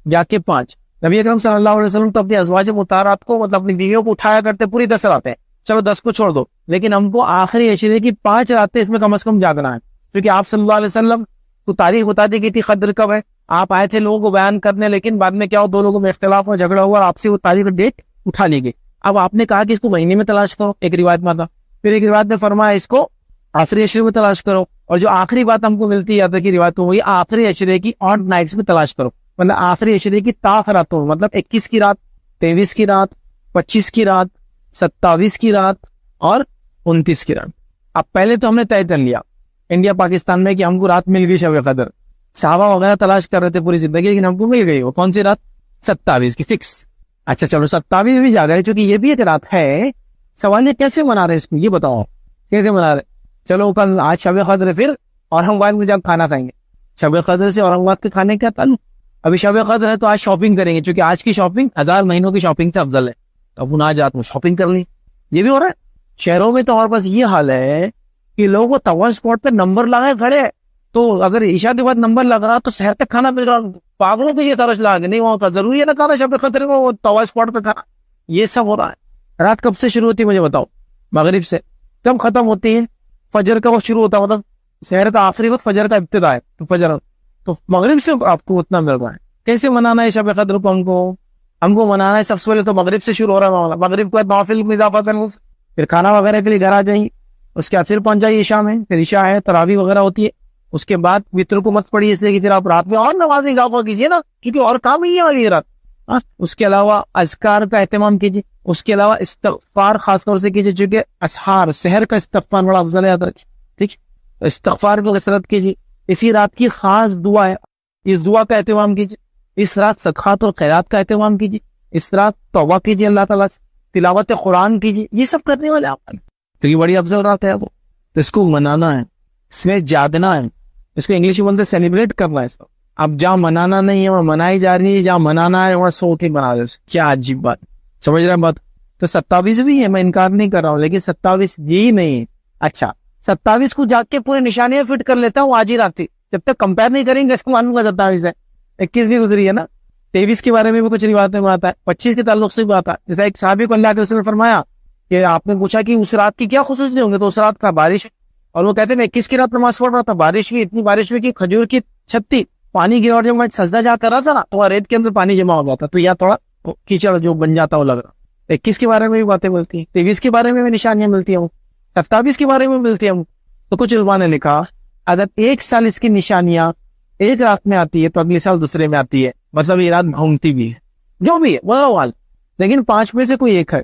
جا کے 5. نبی اکرم صلی اللہ علیہ وسلم تو اپنی ازواج مطہرات کو، مطلب اپنی بیویوں کو اٹھایا کرتے پوری 10 راتیں. چلو 10 کو چھوڑ دو، لیکن ہم کو آخری عشرے کی 5 راتیں اس میں کم از کم جاگنا ہے. کیونکہ آپ صلی اللہ علیہ وسلم کو تاریخ بتا دی گئی تھی قدر کب ہے. آپ آئے تھے لوگوں کو بیان کرنے، لیکن بعد میں کیا ہو، 2 لوگوں میں اختلاف ہوا، جھگڑا ہوا، اور آپ سے وہ تاریخ ڈیٹ اٹھا لی گئی. اب آپ نے کہا کہ اس کو مہینے میں تلاش کرو، ایک روایت میں تھا. پھر ایک روایت نے فرمایا اس کو آخری عشرے میں تلاش کرو. اور جو آخری بات ہم کو ملتی ہے یاد کی روایت وہی آخری عشرے کی آڈ نائٹس میں تلاش کرو، مطلب آخری عشرے کی تاخ راتوں، مطلب 21 کی رات، 23 کی رات، 25 کی رات، 27 کی رات اور 29 کی رات. اب پہلے تو ہم نے طے کر لیا انڈیا پاکستان میں کہ ہم کو رات مل گئی شب قدر. صحابہ وغیرہ تلاش کر رہے تھے پوری زندگی، لیکن ہم کو مل گئی. وہ کون سی رات؟ 27 کی فکس. اچھا چلو 27 بھی جا گئے، چونکہ یہ بھی ایک رات ہے. سوال یہ کیسے منا رہے اس کو، یہ بتاؤ کیسے منا رہے؟ چلو کل آج شب قدر، پھر اورنگ آباد میں جب کھانا کھائیں گے. شب قدر سے اورنگ آباد کے کھانے کیا تعلق؟ ابھی شب قدر ہے تو آج شاپنگ کریں گے، چونکہ آج کی شاپنگ 1000 مہینوں کی شاپنگ سے افضل ہے. تو اب آج رات میں شاپنگ کر لی. یہ بھی ہو رہا ہے شہروں میں. تو اور بس یہ حال ہے کہ لوگوں کو توا اسپاٹ پہ نمبر لگائے کھڑے، تو اگر عشاء کے بعد نمبر لگ رہا تو شہر تک کھانا مل رہا. پاگلوں پہ یہ سارا چلا کے نہیں، وہاں کا ضروری ہے نا کھانا شب قدر میں، وہ توا اسپاٹ پہ کھانا. یہ سب ہو رہا ہے. رات کب سے شروع ہوتی ہے مجھے بتاؤ؟ مغرب سے. کب ختم ہوتی ہے؟ فجر کا وقت شروع ہوتا ہے، مطلب شہر کا آخری وقت فجر کا ابتدا ہے، تو فجر تو مغرب سے آپ کو اتنا مل رہا ہے. کیسے منانا ہے شب قدر کو؟ ہم کو منانا ہے سب سے پہلے تو مغرب سے شروع ہو رہا ہے. مغرب کو نوافل میں اضافہ کرنا، پھر کھانا وغیرہ کے لیے گھر آ جائیں، اس کے بعد پھر پہنچ جائیے عشاء میں، پھر عشاء ہے، تراویح وغیرہ ہوتی ہے. اس کے بعد وتر کو مت پڑی، اس لیے کہ پھر آپ رات میں اور نمازیں اضافہ کیجیے نا، کیونکہ اور کام ہی ہے والی رات. اس کے علاوہ اذکار کا اہتمام کیجیے. اس کے علاوہ استغفار خاص طور سے کیجیے، چونکہ اسحار سحر کا استغفار بڑا افضل ہے، یاد رکھیے. ٹھیک، استغفار کی کثرت کیجیے. اسی رات کی خاص دعا ہے، اس دعا کا اہتمام کیجیے. اس رات صدقات اور خیرات کا اہتمام کیجیے. اس رات توبہ کیجیے اللہ تعالیٰ سے، تلاوت قرآن کیجیے. یہ سب کرنے والے آپ، تو یہ بڑی افضل رات ہے. وہ تو اس کو منانا ہے، اس میں جاگنا ہے، اس کو انگلش میں بولتے سیلیبریٹ کرنا ہے اس کو. اب جہاں منانا نہیں ہے وہاں منائی جا رہی ہے، جہاں منانا ہے وہاں سو کے بنا دے. کیا عجیب بات، سمجھ رہے ہیں بات؟ تو 27 بھی ہے، میں انکار نہیں کر رہا ہوں، لیکن 27 یہی نہیں ہے. اچھا 27 کو جا کے پورے نشانیاں فٹ کر لیتا ہوں آج ہی رات. جب تک کمپیئر نہیں کریں گے اس کو مانوں گا 27 ہے. 21 بھی گزری ہے نا، 23 کے بارے میں بھی کچھ روایتیں میں آتا ہے، 25 کے تعلق سے بھی آتا ہے. جیسا ایک صحابی کو اللہ کے رسول نے فرمایا کہ آپ نے پوچھا کہ اس رات کی کیا خصوصیت ہوں گے، تو اس رات کا بارش، اور وہ کہتے ہیں میں 21 کی رات نماز پڑھ رہا تھا، بارش ہوئی، اتنی بارش ہوئی کہ کھجور کی چھتی پانی گرا، اور جب میں سجدہ جا کر رہا تھا نا تو ریت کے اندر پانی جمع ہو گیا تھا، تو یا تھوڑا کیچڑ جو بن جاتا وہ لگ رہا. 21 کے بارے میں بھی باتیں ملتی ہیں، 23 کے بارے میں بھی نشانیاں ملتی ہیں، 27 کے بارے میں ملتی ہیں. تو کچھ علماء نے لکھا اگر ایک سال اس کی نشانیاں ایک رات میں آتی ہے تو اگلے سال دوسرے میں آتی ہے، مطلب یہ رات گھومتی بھی ہے، جو بھی ہے والله، لیکن 5 میں سے کوئی ایک ہے.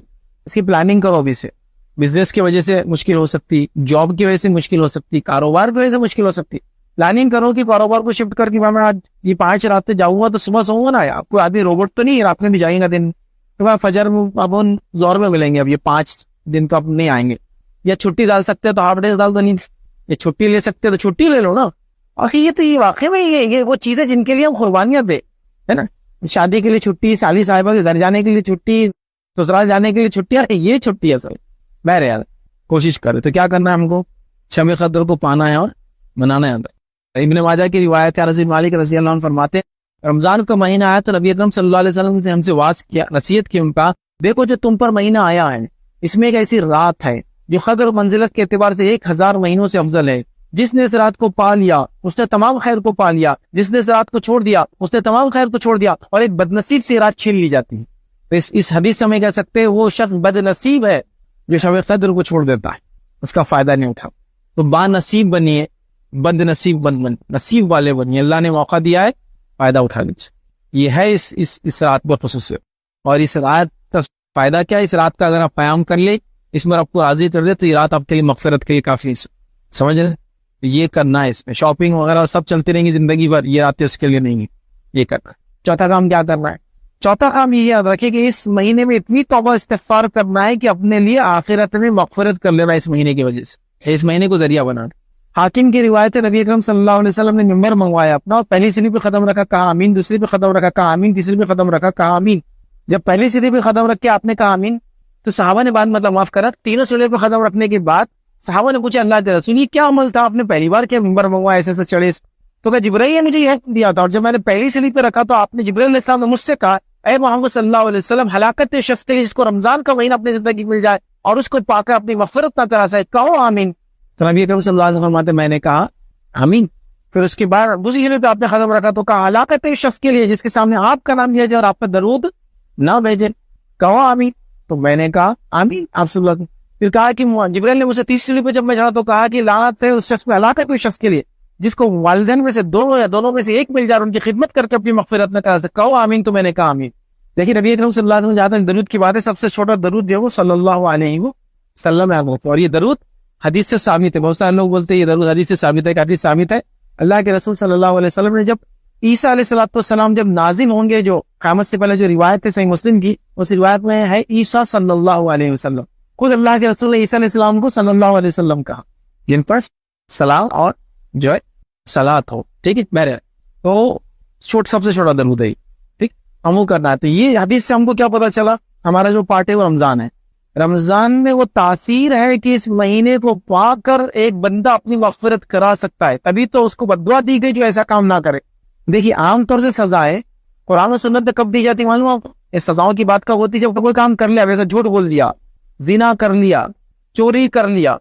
اس کی پلاننگ کرو ابھی سے. بزنس کی وجہ سے مشکل ہو سکتی، جاب کی وجہ سے مشکل ہو سکتی، کاروبار کی وجہ سے مشکل ہو سکتی. پلاننگ کرو کہ کاروبار کو شفٹ کر کے میں آج یہ 5 راتیں جاؤں گا تو صبح سوؤں گا نا. آپ کو آدمی روبوٹ تو نہیں رات میں بھی جائیں گا دن، تو میں فجر اب ان زور میں ملیں گے. اب یہ 5 دن تو اب نہیں آئیں گے. یا چھٹی ڈال سکتے تو ہاف ڈیز ڈال دو، نہیں یہ چھٹی لے سکتے تو چھٹی لے لو نا. آخر یہ تو یہ واقعی میں یہ وہ چیزیں جن کے لیے ہم قربانیاں دے، ہے نا. شادی کے لیے چھٹی، سالی صاحبہ کے گھر جانے کے لیے چھٹی، سسرال جانے کے لیے چھٹی، یہ چھٹی ہے. سر بہرحال کوشش کرے تو کیا کرنا ہے ہم کو، شب قدر کو پانا ہے اور منانا ہے. ابن ماجہ کی روایت ہے، رضی مالک رضی اللہ عنہ فرماتے ہیں رمضان کا مہینہ آیا تو نبی اکرم صلی اللہ علیہ وسلم نے ہم سے واز کیا، نصیحت کی ان کا، دیکھو جو تم پر مہینہ آیا ہے اس میں ایک ایسی رات ہے جو قدر و منزلت کے اعتبار سے 1000 مہینوں سے افضل ہے. جس نے اس رات کو پا لیا اس نے تمام خیر کو پا لیا، جس نے اس رات کو چھوڑ دیا اس نے تمام خیر کو چھوڑ دیا، اور ایک بدنصیب سے رات چھین لی جاتی ہے. تو اس حدیث سے ہمیں کہہ سکتے ہیں وہ شخص بد نصیب ہے جو شب قدر کو چھوڑ دیتا ہے، اس کا فائدہ نہیں اٹھا. تو با نصیب بنیے، بد نصیب بن نصیب والے بنیے. اللہ نے موقع دیا ہے، فائدہ اٹھا لیجیے. یہ ہے اس رات پر خصوصیت. اور اس رات کا فائدہ کیا ہے، اس رات کا اگر آپ قیام کر لیں، اس میں آپ کو راضی کر دے تو یہ رات آپ کے لیے مغفرت کے لیے کافی ہے. سمجھ رہے؟ یہ کرنا ہے. اس میں شاپنگ وغیرہ سب چلتی رہیں گی زندگی بھر، یہ رات اس کے لیے نہیں ہے، یہ کرنا ہے. چوتھا کام کیا کرنا ہے؟ چوتھا کام یہ یاد رکھے کہ اس مہینے میں اتنی توبہ استغفار کرنا ہے کہ اپنے لیے آخرت میں مغفرت کر لینا اس مہینے کی وجہ سے، اس مہینے کو ذریعہ بنانا. حاکم کی روایت ہے نبی اکرم صلی اللہ علیہ وسلم نے ممبر منگوایا اپنا، اور پہلی سیڑھی پہ قدم رکھا کہا آمین، دوسری پہ قدم رکھا کہا آمین، تیسری پہ قدم رکھا کہا آمین. جب پہلی سیڑھی پہ قدم رکھ کے آپ نے کہا آمین تو صحابہ نے بات مطلب معاف کرا، تینوں سیڑھی پہ قدم رکھنے کے بعد صحابہ نے پوچھا اللہ کے رسول یہ کیا عمل تھا، آپ نے پہلی بار کیا ممبر منگوایا ایسے چڑھے؟ تو کہ جبرائیل نے مجھے یہ حکم دیا تھا، اور جب میں نے پہلی سیڑھی پہ رکھا تو آپ نے جبرائیل علیہ السلام نے مجھ سے کہا اے محمد صلی اللہ علیہ وسلم ہلاکت شخص کے لیے جس کو رمضان کا مہینہ اپنی زندگی مل جائے اور اس کو پا کر اپنی مغفرت نہ کرا سکے، کہو آمین. تو نبی اکرم صلی اللہ علیہ وسلم فرماتے میں نے کہا آمین. پھر اس کے بعد دوسری جگہ پہ آپ نے قدم رکھا تو کہا ہلاکت اس شخص کے لیے جس کے سامنے آپ کا نام لیا جائے اور آپ پر درود نہ بھیجے، کہو آمین. تو میں نے کہا آمین آپ صلی اللہ علیہ وسلم. پھر کہا کہ جبرائیل نے مجھ سے تیسری پہ جب میں چڑھا تو کہا کہ لعنت ہے اس شخص پہ، ہلاکت اس شخص کے لیے جس کو والدین میں سے دو یا دونوں میں سے ایک مل جائے اور ان کی خدمت کر کے اپنی مغفرت نہ کرا سکے، کہو آمین. تو میں نے کہا آمین. دیکھیے نبی اکرم صلی اللہ علیہ وسلم جہاں درود کی بات ہے سب سے چھوٹا درود جو ہے وہ صلی اللہ علیہ وسلم ہے، اور یہ درود حدیث سے ثابت ہے. بہت سارے لوگ بولتے ہیں یہ درود حدیث سے ثابت ہے، کہ حدیث ثابت ہے. اللہ کے رسول صلی اللہ علیہ وسلم نے جب عیسیٰ علیہ السلام جب نازل ہوں گے، جو قیامت سے پہلے جو روایت ہے صحیح مسلم کی، اس روایت میں ہے عیسیٰ صلی اللہ علیہ وسلم. خود اللہ کے رسول نے عیسیٰ علیہ السلام کو صلی اللہ علیہ وسلم کہا، جن پر سلام اور جو ہے صلات ہو. ٹھیک ہے میرے تو سب سے چھوٹا درود ہے، ٹھیک ہم وہ کرنا ہے. تو یہ حدیث سے ہم کو کیا پتا چلا، ہمارا جو پارٹ ہے وہ رمضان ہے. رمضان میں وہ تاثیر ہے کہ اس مہینے کو پا کر ایک بندہ اپنی مغفرت کرا سکتا ہے، تبھی تو اس کو بددعا دی گئی جو ایسا کام نہ کرے. دیکھیے عام طور سے سزائیں قرآن و سنت میں کب دی جاتی معلوم آپ کو؟ اس سزاؤں کی بات کب ہوتی ہے جب کوئی کام کر لیا، ویسا جھوٹ بول دیا، زنا کر لیا، چوری کر لیا،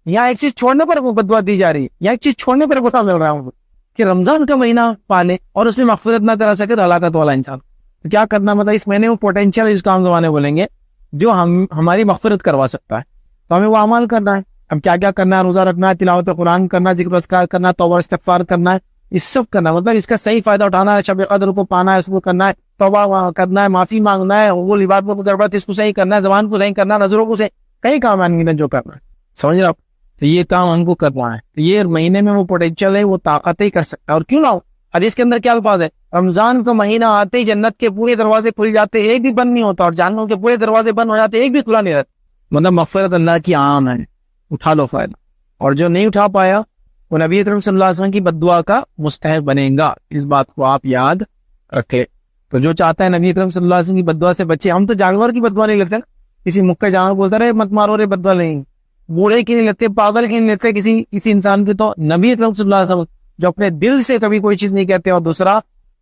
یہاں ایک چیز چھوڑنے پر وہ بددعا دی جا رہی ہے، یا ایک چیز چھوڑنے پر گناہ مل رہا ہے کہ رمضان کا مہینہ پالے اور اس میں مغفرت نہ کرا سکے تو ہلاکت والا انسان. تو کیا کرنا، مطلب اس مہینے میں پوٹینشیل اس کام زمانے بولیں گے جو ہماری مغفرت کروا سکتا ہے، تو ہمیں وہ اعمال کرنا ہے. اب کیا کیا کرنا ہے، روزہ رکھنا ہے، تلاوت قرآن کرنا ہے، ذکر و اذکار کرنا ہے، توبہ استغفار کرنا ہے، یہ سب کرنا ہے. مطلب اس کا صحیح فائدہ اٹھانا ہے، شب قدر کو پانا ہے، اس کو کرنا ہے، توبہ کرنا ہے، معافی مانگنا ہے، وہ لباس میں گڑبڑ اس کو صحیح کرنا ہے، زبان کو صحیح کرنا ہے، نظروں کو صحیح، کئی کام ہیں جو کرنا ہے. سمجھ رہے آپ؟ تو یہ کام ہم کو کرنا ہے. تو یہ مہینے میں وہ پوٹینشیل ہے، وہ طاقت ہی کر سکتا ہے. اور کیوں نہ ہو، حدیث کے اندر کیا الفاظ ہے، رمضان کا مہینہ آتے ہی جنت کے پورے دروازے کھل جاتے، ایک بھی بند نہیں ہوتا، اور جہنم کے پورے دروازے بند ہو جاتے، ایک بھی کھلا نہیں رہتا. مطلب مغفرت اللہ کی عام ہے، اٹھا لو فائدہ. اور جو نہیں اٹھا پایا وہ نبی اکرم صلی اللہ علیہ وسلم کی بد دعا کا مستحق بنے گا. اس بات کو آپ یاد رکھے. تو جو چاہتا ہے نبی اکرم صلی اللہ علیہ وسلم کی بد دعا سے بچے. ہم تو جانور کی بد دعا نہیں لیتے نا, کسی مکہ جانور بولتا رہے مت مارو رے, بد دعا نہیں. بوڑھے کی نہیں لیتے, پاگل کی نہیں لیتے, کسی انسان کی. تو نبی اکرم صلی اللہ علیہ وسلم جو اپنے دل سے کبھی کوئی چیز نہیں کہتے, اور دوسرا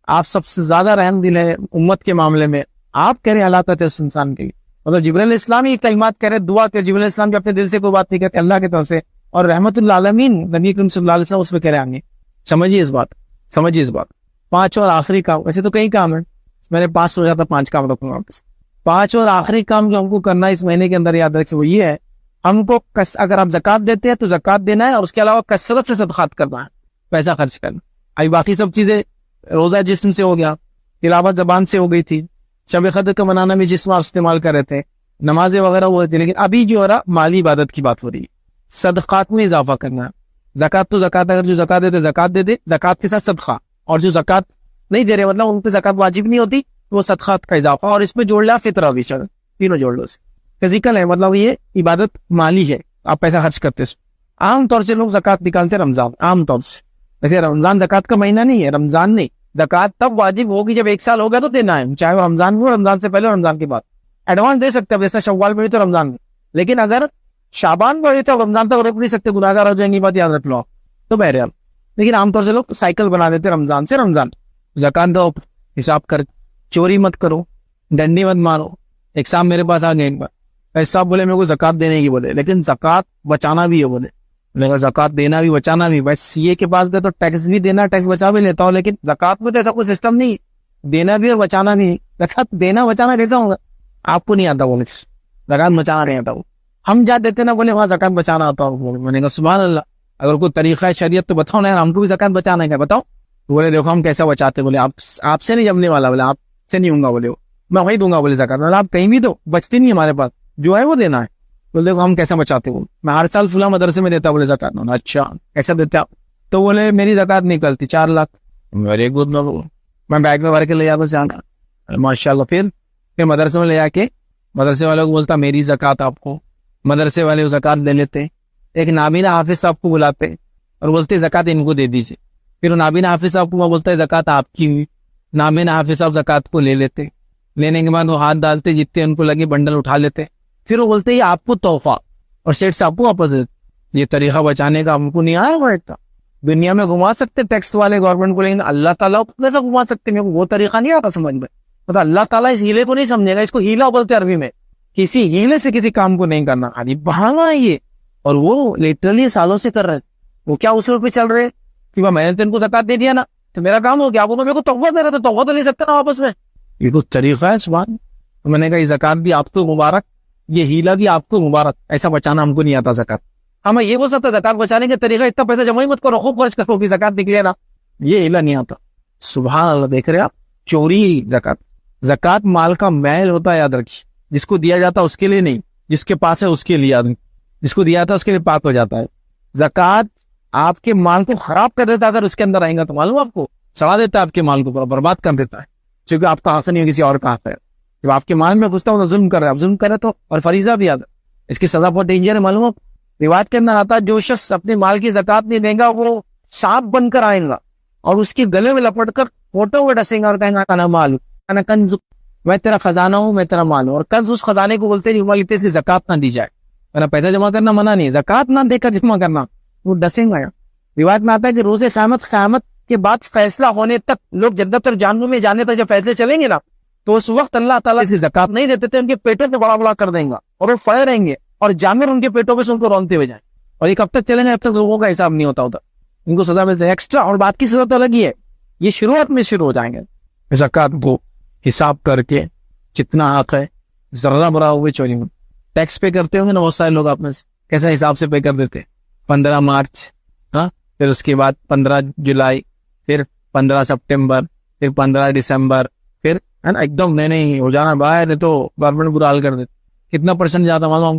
آپ سب سے زیادہ رحم دل ہے امت کے معاملے میں, آپ کہہ رہے ہلاکت ہے اس انسان کے لیے. مطلب جبرائیل علیہ السلام یہ کلمات کہہ رہے, دعا کہ جبرائیل علیہ السلام جو اپنے دل سے کوئی بات نہیں کہتے اللہ کی طرف سے, اور رحمت اللہ عالمین نبی اکرم صلی اللہ علیہ وسلم اس میں کہہ رہے ہیں. سمجھیے اس بات, سمجھیے اس بات. 5 اور آخری کام, ویسے تو کئی کام ہیں, میں نے 5 سوچا تھا 5 کام رکھوں گا. 5 اور آخری کام جو ہم کو کرنا ہے اس مہینے کے اندر یاد رکھیں, وہ یہ ہے, ہم کو اگر آپ زکات دیتے ہیں تو زکات دینا ہے, اور اس کے علاوہ کثرت سے صدقات کرنا ہے, پیسہ خرچ کرنا. ابھی باقی سب چیزیں, روزہ جسم سے ہو گیا, تلاوت زبان سے ہو گئی تھی, شب قدر کا منانا بھی جسم آپ استعمال کر رہے تھے, نمازیں وغیرہ ہو رہی تھی. لیکن ابھی جو ہو رہا مالی عبادت کی بات ہو رہی ہے, صدقات میں اضافہ کرنا ہے. زکات تو زکات, اگر جو زکات دیتے زکات دے دے, زکات کے ساتھ صدقہ, اور جو زکات نہیں دے رہے مطلب ان پہ زکات واجب نہیں ہوتی, وہ صدقات کا اضافہ, اور اس میں جوڑ لیا فطرہ بھی, چل تینوں جوڑ لو. فزیکل ہے مطلب یہ عبادت مالی ہے, آپ پیسہ خرچ کرتے. عام طور سے لوگ زکات نکالتے رمضان, عام طور سے. ویسے رمضان زکات کا مہینہ نہیں ہے, رمضان نہیں, زکات تب واجب ہوگی جب 1 سال ہوگا تو دینا ہے, چاہے وہ رمضان ہو, رمضان سے پہلے رمضان کے بعد. ایڈوانس دے سکتے ہیں, جیسا شوال میں تو رمضان میں, لیکن اگر شعبان میں تو رمضان تک روک نہیں سکتے, گناہگار ہو جائیں گے, بات یاد رکھ لو. تو بہرحال لیکن عام طور سے لوگ سائیکل بنا دیتے رمضان سے رمضان. زکات دو, حساب کر, چوری مت کرو, ڈنڈی مت مارو. ایک صاحب میرے پاس آ گئے ایک بار, ایسا صاحب بولے میرے کو زکات دینے کی, بولے لیکن زکات بچانا بھی ہے, بولے لیکن زکات دینا بھی بچانا بھی. بس سی اے کے پاس گئے تو ٹیکس بھی دینا, ٹیکس بچا بھی لیتا ہوں, لیکن زکات میں تو ایسا کوئی سسٹم نہیں, دینا بھی اور بچانا بھی. زکات دینا بچانا کیسا ہوگا, آپ کو نہیں آتا بولے زکات بچانا نہیں آتا. وہ ہم جا دیتے نا, بولے وہاں زکات بچانا آتا ہوں. میں نے کہا سبحان اللہ, اگر کوئی طریقہ ہے شریعت تو بتاؤ نا یار, ہم کو بھی زکات بچانا ہے, بتاؤ. بولے دیکھو ہم کیسا بچاتے, بولے آپ سے نہیں جمنے والا, بولے آپ سے نہیں ہوں گا, بولے میں وہی دوں گا, بولے زکات. بولے آپ کہیں بھی دو, بچتی نہیں ہمارے پاس, جو ہے وہ دینا ہے. بولے دیکھو ہم کیسا بچاتے ہوں, میں ہر سال فلاں مدرسے میں دیتا, بولے زکات. اچھا کیسا دیتے آپ؟ تو بولے میری زکات نکلتی 4 لاکھ. ویری گڈ, میں بیگ میں بھر کے لے جاتا جانا, ماشاء اللہ. پھر مدرسے میں لے جا کے مدرسے والوں کو بولتا میری زکات آپ کو. مدرسے والے زکات لے لیتے, ایک نابینا حافظ صاحب کو بلاتے اور بولتے زکات ان کو دے دیجیے. پھر نابینا حافظ صاحب کو بولتا ہے زکات آپ کی ہوئی. نابینا حافظ صاحب زکات کو لے لیتے, لینے کے بعد وہ ہاتھ ڈالتے, جتنے ان کو لگے بنڈل اٹھا لیتے. پھر وہ بولتے یہ آپ کو تحفہ, اور سیٹ صاحب کو واپس دیتے. یہ طریقہ بچانے کا ہم کو نہیں آیا ہوا. ایک دنیا میں گھما سکتے ٹیکس والے گورنمنٹ کو, لیکن اللہ تعالیٰ کو کیسا گھما سکتے, میرے کو وہ طریقہ نہیں آتا سمجھ میں. مطلب اللہ تعالیٰ اس ہیلے کو نہیں سمجھے گا, اس کو ہیلا بولتے عربی میں. کسی ہیلے سے کسی کام کو نہیں کرنا, خالی بہانا ہے یہ. اور وہ لٹرلی سالوں سے کر رہے, وہ کیا اصول پہ چل رہے کہ میں نے تو ان کو زکات دے دیا نا تو میرا کام ہو گیا, آپ کو میرے کو تحفہ دے رہا تھا, تحفہ تو لے سکتا نا واپس میں. یہ کچھ طریقہ ہے سبحان. تو میں نے کہا یہ زکات بھی آپ کو مبارک, یہ ہیلا بھی آپ کو مبارک, ایسا بچانا ہم کو نہیں آتا زکات. ہمیں یہ بول سکتا زکات بچانے کا طریقہ اتنا پیسہ جمع ہی مت کرو, خوب خرچ کرو کہ زکات نکلے نا, یہ ہیلا نہیں آتا. سبحان اللہ. دیکھ رہے آپ, چوری زکات. زکات مال کا میل ہوتا ہے, یاد رکھیے. جس کو دیا جاتا اس کے لیے نہیں, جس کے پاس ہے اس کے لیے آدمی, جس کو دیا تھا اس کے لیے پاک ہو جاتا ہے. زکات آپ کے مال کو خراب کر دیتا, اگر اس کے اندر آئیں گا تو معلوم آپ کو سڑا دیتا ہے, آپ کے مال کو برباد کر دیتا ہے, کیونکہ آپ کا حق نہیں ہے, کسی اور کا حق ہے. جب آپ کے مال میں گھستا ہوں تو ظلم کر رہا ہے, آپ ظلم کرے تو, اور فریضہ بھی آتا ہے, اس کی سزا بہت ڈینجر ہے معلوم. روایت کے اندر آتا ہے جو شخص اپنے مال کی زکات نہیں دے گا وہ سانپ بن کر آئے گا اور اس کے گلے میں لپٹ کر فوٹو میں ڈسیں گا اور کہیں گا کنا مال کنا کنز, میں تیرا خزانہ ہوں, میں تیرا مال ہوں. اور کنز اس خزانے کو بولتے ہیں اس کی زکات نہ دی جائے, ورنہ پیسہ جمع کرنا منع نہیں, زکات نہ دے کر جمع کرنا, وہ ڈسیں گا. روایت میں آتا ہے کہ روز قیامت کے بعد فیصلہ ہونے تک لوگ جنت اور جہنم میں جانے تک جب فیصلے چلیں گے نا, تو اس وقت اللہ تعالیٰ اس کی زکات نہیں دیتے تھے, ان کے پیٹوں سے بڑا بڑا کر دیں گا اور وہ پڑے رہیں گے, اور جانور ان کے پیٹوں پہ سے ان کو رونتے ہوئے جائیں. اور یہ کب تک چلیں گے, اب تک لوگوں کا حساب نہیں ہوتا, ان کو سزا ملتے ایکسٹرا. اور بات کی سزا تو الگ ہی ہے, یہ شروعات میں شروع ہو جائیں گے. زکات کو حساب کر کے جتنا حق ہے ذرہ برا ہوئے چوری میں. ٹیکس پے کرتے ہوں گے نا بہت سارے لوگ, آپ میں سے کیسا حساب سے پے کر دیتے, 15 مارچ, ہاں, پھر اس کے بعد 15 جولائی, پھر 15 سپٹمبر, پھر 15 دسمبر, پھر ہے نا ایک دم نہیں ہو جانا باہر, تو گورنمنٹ برا حال کر دیتے. کتنا پرسنٹ جاتا معلوم,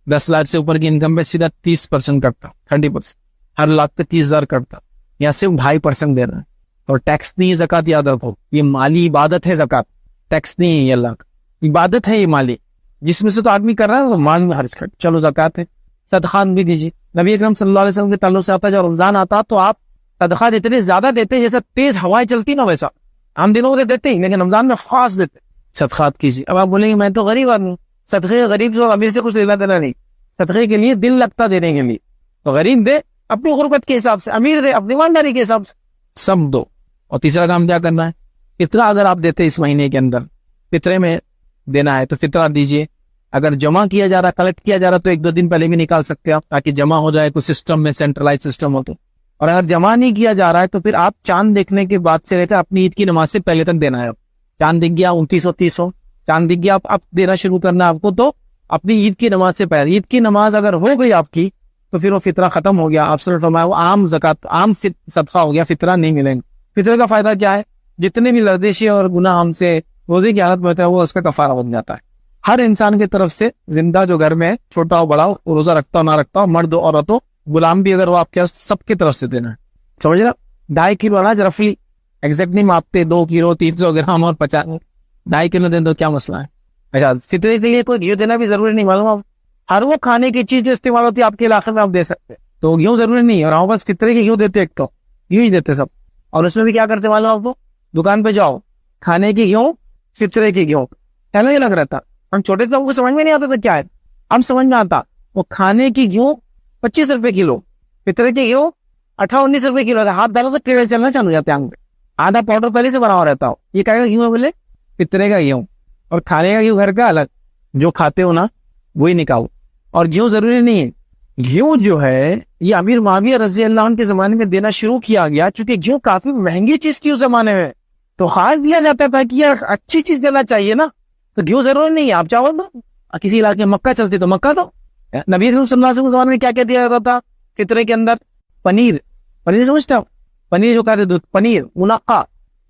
10 لاکھ سے اوپر کی انکم پہ سیدھا 30% کٹتا, 30%, ہر لاکھ پہ 30,000 کٹتا, یا صرف 2.5% دے رہا ہے. اور ٹیکس نہیں ہے زکات, یاد رکھو, یہ مالی عبادت ہے زکات, ٹیکس نہیں ہے, یہ اللہ کا عبادت ہے, یہ مالی, جس میں سے تو آدمی کر رہا ہے وہ مال میں خرچ کر. چلو زکات ہے, صدقات بھی دیجیے, نبی اکرم صلی اللہ علیہ وسلم کے تعلق سے آتا ہے جب رمضان آتا تو آپ صدقات اتنے زیادہ دیتے جیسے تیز ہوائیں چلتی نا ویسا. ہم دنوں میں دیتے ہی لیکن رمضان میں خاص دیتے. صدقات کیجیے. اب آپ بولیں گے میں تو غریب آدمی ہوں, صدقے غریب جو امیر سے کچھ لینا دینا نہیں, صدقے کے لیے دل لگتا دینے کے لیے. تو غریب دے اپنی غربت کے حساب سے, امیر دے اپنی ایمانداری کے حساب سے, سب دو. اور تیسرا کام کیا کرنا ہے, فطرہ اگر آپ دیتے اس مہینے کے اندر, فطرے میں دینا ہے تو فطرہ دیجیے. اگر جمع کیا جا رہا, کلیکٹ کیا جا رہا تو 1-2 دن پہلے بھی نکال سکتے ہیں آپ, تاکہ جمع ہو جائے کوئی سسٹم میں, سینٹرلائز سسٹم ہو تو. اور اگر جمع نہیں کیا جا رہا ہے تو پھر آپ چاند دیکھنے کے بعد سے لے کر اپنی عید کی نماز سے پہلے تک دینا ہے. چاند دکھ گیا 29-30 چاند دکھ گیا, آپ دینا شروع کرنا آپ کو, تو اپنی عید کی نماز سے پہلے. عید کی نماز اگر ہو گئی آپ کی تو پھر وہ فطرہ ختم ہو گیا. آپ سے فرمایا وہ عام زکات, عام صدقہ ہو گیا, فطرہ نہیں ملیں گے. فطرے کا فائدہ کیا ہے, جتنے بھی لردشی اور گناہ ہم سے روزے کی حالت میں ہوتا ہے وہ اس کا کفارہ بن جاتا ہے. ہر انسان کی طرف سے زندہ جو گھر میں ہے, چھوٹا ہو بڑا ہو, روزہ رکھتا ہو نہ رکھتا ہو, مرد ہو عورت ہو, غلام بھی اگر وہ آپ کے سب کی طرف سے دینا ہے. سمجھ رہا, 2.5 کلو اناج رفلی ایگزیکٹ نہیں ماپتے, 2 کلو 300 گرام اور 2.5 کلو دیں تو کیا مسئلہ ہے. اچھا, فطرے کے لیے کوئی گھی دینا بھی ضروری نہیں, معلوم. ہر وہ کھانے کی چیز جو استعمال ہوتی ہے آپ کے علاقے میں آپ دے سکتے, تو گیہوں ضروری نہیں ہے. اور ہم بس فطرے کے گیہوں دیتے, ایک تو گیہوں ہی دیتے سب. اور اس میں بھی کیا کرتے معلوم آپ کو, دکان پہ جاؤ, کھانے کی گیہوں, فطرے کی گیہوں, پہلے یہ لگ رہا تھا. ہم چھوٹے تھے, ہم کو سمجھ میں نہیں آتا تھا کیا ہے. ہم سمجھ میں آتا, وہ کھانے کی گیہوں 25 روپے کلو, فطرے کی گیہوں 18-19 روپے کلو. ہاتھ ڈالو تو ٹریول چلنا چالو جاتے ہیں. آدھا پاؤڈر پہلے سے بنا ہوا رہتا ہو. یہ کہے گا گیہوں بولے فطرے کا گیہوں, اور کھانے کا گیہوں گھر کا الگ, جو کھاتے ہو نا وہی نکاؤ. اور گیہوں ضروری نہیں ہے. گیہوں جو ہے یہ امیر معاویہ رضی اللہ عنہ کے زمانے میں دینا شروع کیا گیا, چونکہ گیہوں کافی مہنگی چیز تھی اس زمانے میں, تو خاص دیا جاتا تھا کہ یار اچھی چیز دینا چاہیے نا, تو گیہوں ضروری نہیں ہے. آپ چاول دو, کسی علاقے میں مکہ چلتی تو مکہ دو. نبی صلی اللہ علیہ وسلم کے زمانے میں کیا کیا دیا جاتا تھا فطرے کے اندر, پنیر سمجھتا ہوں, پنیر جو کہتے دودھ, پنیر منقع,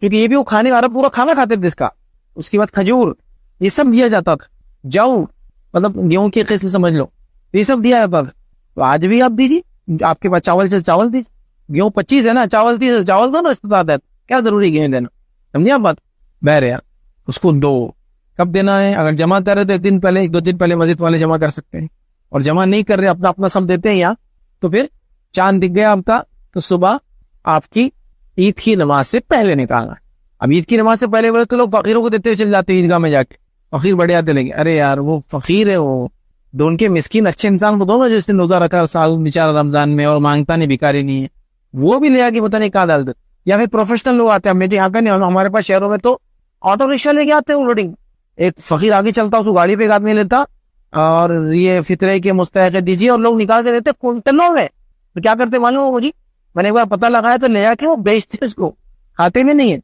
کیونکہ یہ بھی وہ کھانے والا پورا کھانا کھاتے تھے اس کا. اس کے بعد کھجور, یہ سب دیا جاتا تھا. جو مطلب گیہوں کی قسم سمجھ لو, یہ سب دیا جاتا تھا. تو آج بھی آپ دیجیے, آپ کے پاس چاول سے چاول دیجیے. گیہوں 25 ہے نا, چاول 30 چاول دو نا, استطاعت ہے, کیا ضروری گیہوں دینا. سمجھے آپ بات, بہر یار اس کو دو. کب دینا ہے, اگر جمع کر رہے تو 1 دن پہلے, 1-2 دن پہلے مسجد والے جمع کر سکتے ہیں. اور جمع نہیں کر رہے, اپنا اپنا سب دیتے ہیں یہاں, تو پھر چاند دکھ گیا آپ کا تو صبح آپ کی عید کی نماز سے پہلے نکالنا. اب عید کی نماز سے پہلے بولے تو لوگ فقیروں کو دیتے ہوئے چل جاتے ہیں عیدگاہ میں جا کے, فقیر بڑے آتے لیں گے. ارے یار وہ فقیر ہے, وہ دو ان کے مسکین اچھے انسان کو دو نا, جس نے روزہ رکھا سال بیچارہ رمضان میں اور مانگتا نہیں, بھکاری نہیں ہے, وہ بھی لے آ کے پتہ نہیں کہاں ڈال دیتے. یا پھر پروفیشنل لوگ آتے ہیں, میرے یہاں کا نہیں, ہمارے پاس شہروں میں تو آٹو رکشا لے کے آتے ہیں لوڈنگ. ایک فقیر آگے چلتا, اس کو گاڑی پہ ایک آدمی لیتا, اور یہ فطرے کے مستحق دیجیے, اور لوگ نکال کے دیتے کنٹلوں میں. تو کیا کرتے معلوم ہو جی, میں نے ایک بار پتہ لگایا تو لے آ کے وہ بیچتے, اس کو کھاتے بھی نہیں ہے,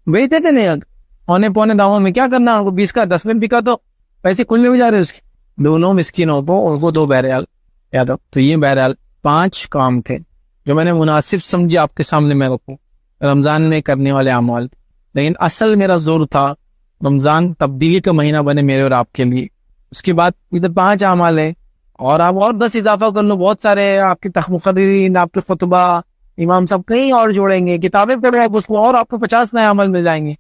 بیچ دیتے نہیں, پونے داموں میں. کیا کرنا, 20 کا 10 میں بکا تو پیسے کھلنے میں جا رہے اس کے. دونوں مسکینوں کو ان کو 2 بہرحال یاد ہو. تو یہ بہرحال 5 کام تھے جو میں نے مناسب سمجھے آپ کے سامنے میں رکھوں رمضان میں کرنے والے اعمال. لیکن اصل میرا زور تھا رمضان تبدیلی کا مہینہ بنے میرے اور آپ کے لیے. اس کے بعد ادھر 5 اعمال ہے, اور آپ اور 10 اضافہ کر لو, بہت سارے آپ کے مقررین, آپ کے خطبہ, امام صاحب کہیں اور جوڑیں گے, کتابیں پڑھو آپ اس کو, اور آپ کو 50 نئے عمل مل جائیں گے.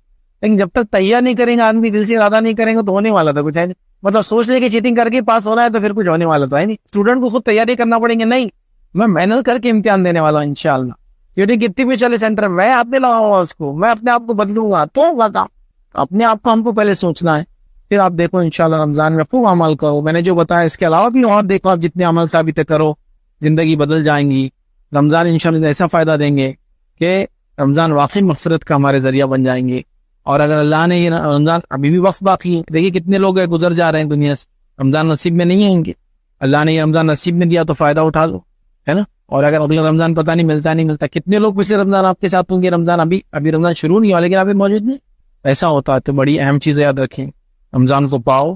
لیکن جب تک تیار نہیں کریں گے آدمی, دل سے ارادہ نہیں کریں گے تو ہونے والا تھا کچھ ہے نہیں. مطلب سوچ لے کہ چیٹنگ کر کے پاس ہونا ہے تو پھر کچھ ہونے والا تو ہے نہیں. اسٹوڈنٹ کو خود تیاری کرنا پڑیں گے, نہیں میں محنت کر کے امتحان دینے والا ہوں انشاءاللہ. چیٹنگ کتنی بھی چلے سینٹر میں آپ لگاؤں گا, اس کو میں اپنے آپ کو بدلوں گا, تو ہوگا کام. اپنے آپ کو ہم کو پہلے سوچنا ہے, پھر آپ دیکھو انشاءاللہ رمضان میں خوب عمل کرو. میں نے جو بتایا اس کے علاوہ بھی اور دیکھو, آپ جتنے عمل ثابت کرو زندگی بدل جائیں گی. رمضان انشاءاللہ ایسا فائدہ دیں گے کہ رمضان واقعی مغفرت کا ہمارے ذریعہ بن جائیں گے. اور اگر اللہ نے یہ رمضان, ابھی بھی وقت باقی ہے, دیکھیے کتنے لوگ گزر جا رہے ہیں دنیا سے, رمضان نصیب میں نہیں ہے ان کے. اللہ نے یہ رمضان نصیب میں دیا تو فائدہ اٹھا لو, ہے نا. اور اگر اگلا رمضان پتہ نہیں ملتا, کتنے لوگ پچھلے رمضان آپ کے ساتھ ہوں گے, رمضان ابھی رمضان شروع نہیں ہوا لیکن آپ موجود نہیں. ایسا ہوتا ہے. تو بڑی اہم چیز یاد رکھیں, رمضان کو پاؤ,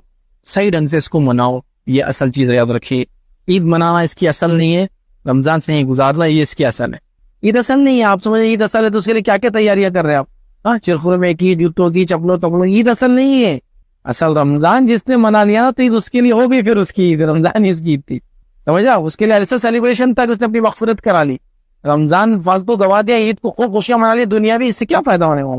صحیح ڈھنگ سے اس کو مناؤ, یہ اصل چیز یاد رکھیے. عید منانا اس کی اصل نہیں ہے, رمضان سے ہی گزارنا یہ اس کی اصل ہے. عید اصل نہیں ہے. آپ سمجھیں عید اصل ہے تو اس کے لیے کیا کیا تیاریاں کر رہے ہیں آپ, ہاں چرخورے میں کی, جوتوں کی, چپلوں, عید اصل نہیں ہے. اصل رمضان جس نے منا لیا نا تو عید اس کے لیے ہو گئی, پھر اس کی عید رمضان ہی اس کی عید تھی, سمجھا. اس کے لیے ایسا سیلیبریشن تک اس نے اپنی مغفرت کرا لی. رمضان فالتو گوا دیا, عید کو خوب خوشیاں منا لی دنیا بھی, اس سے کیا فائدہ ہونے والا.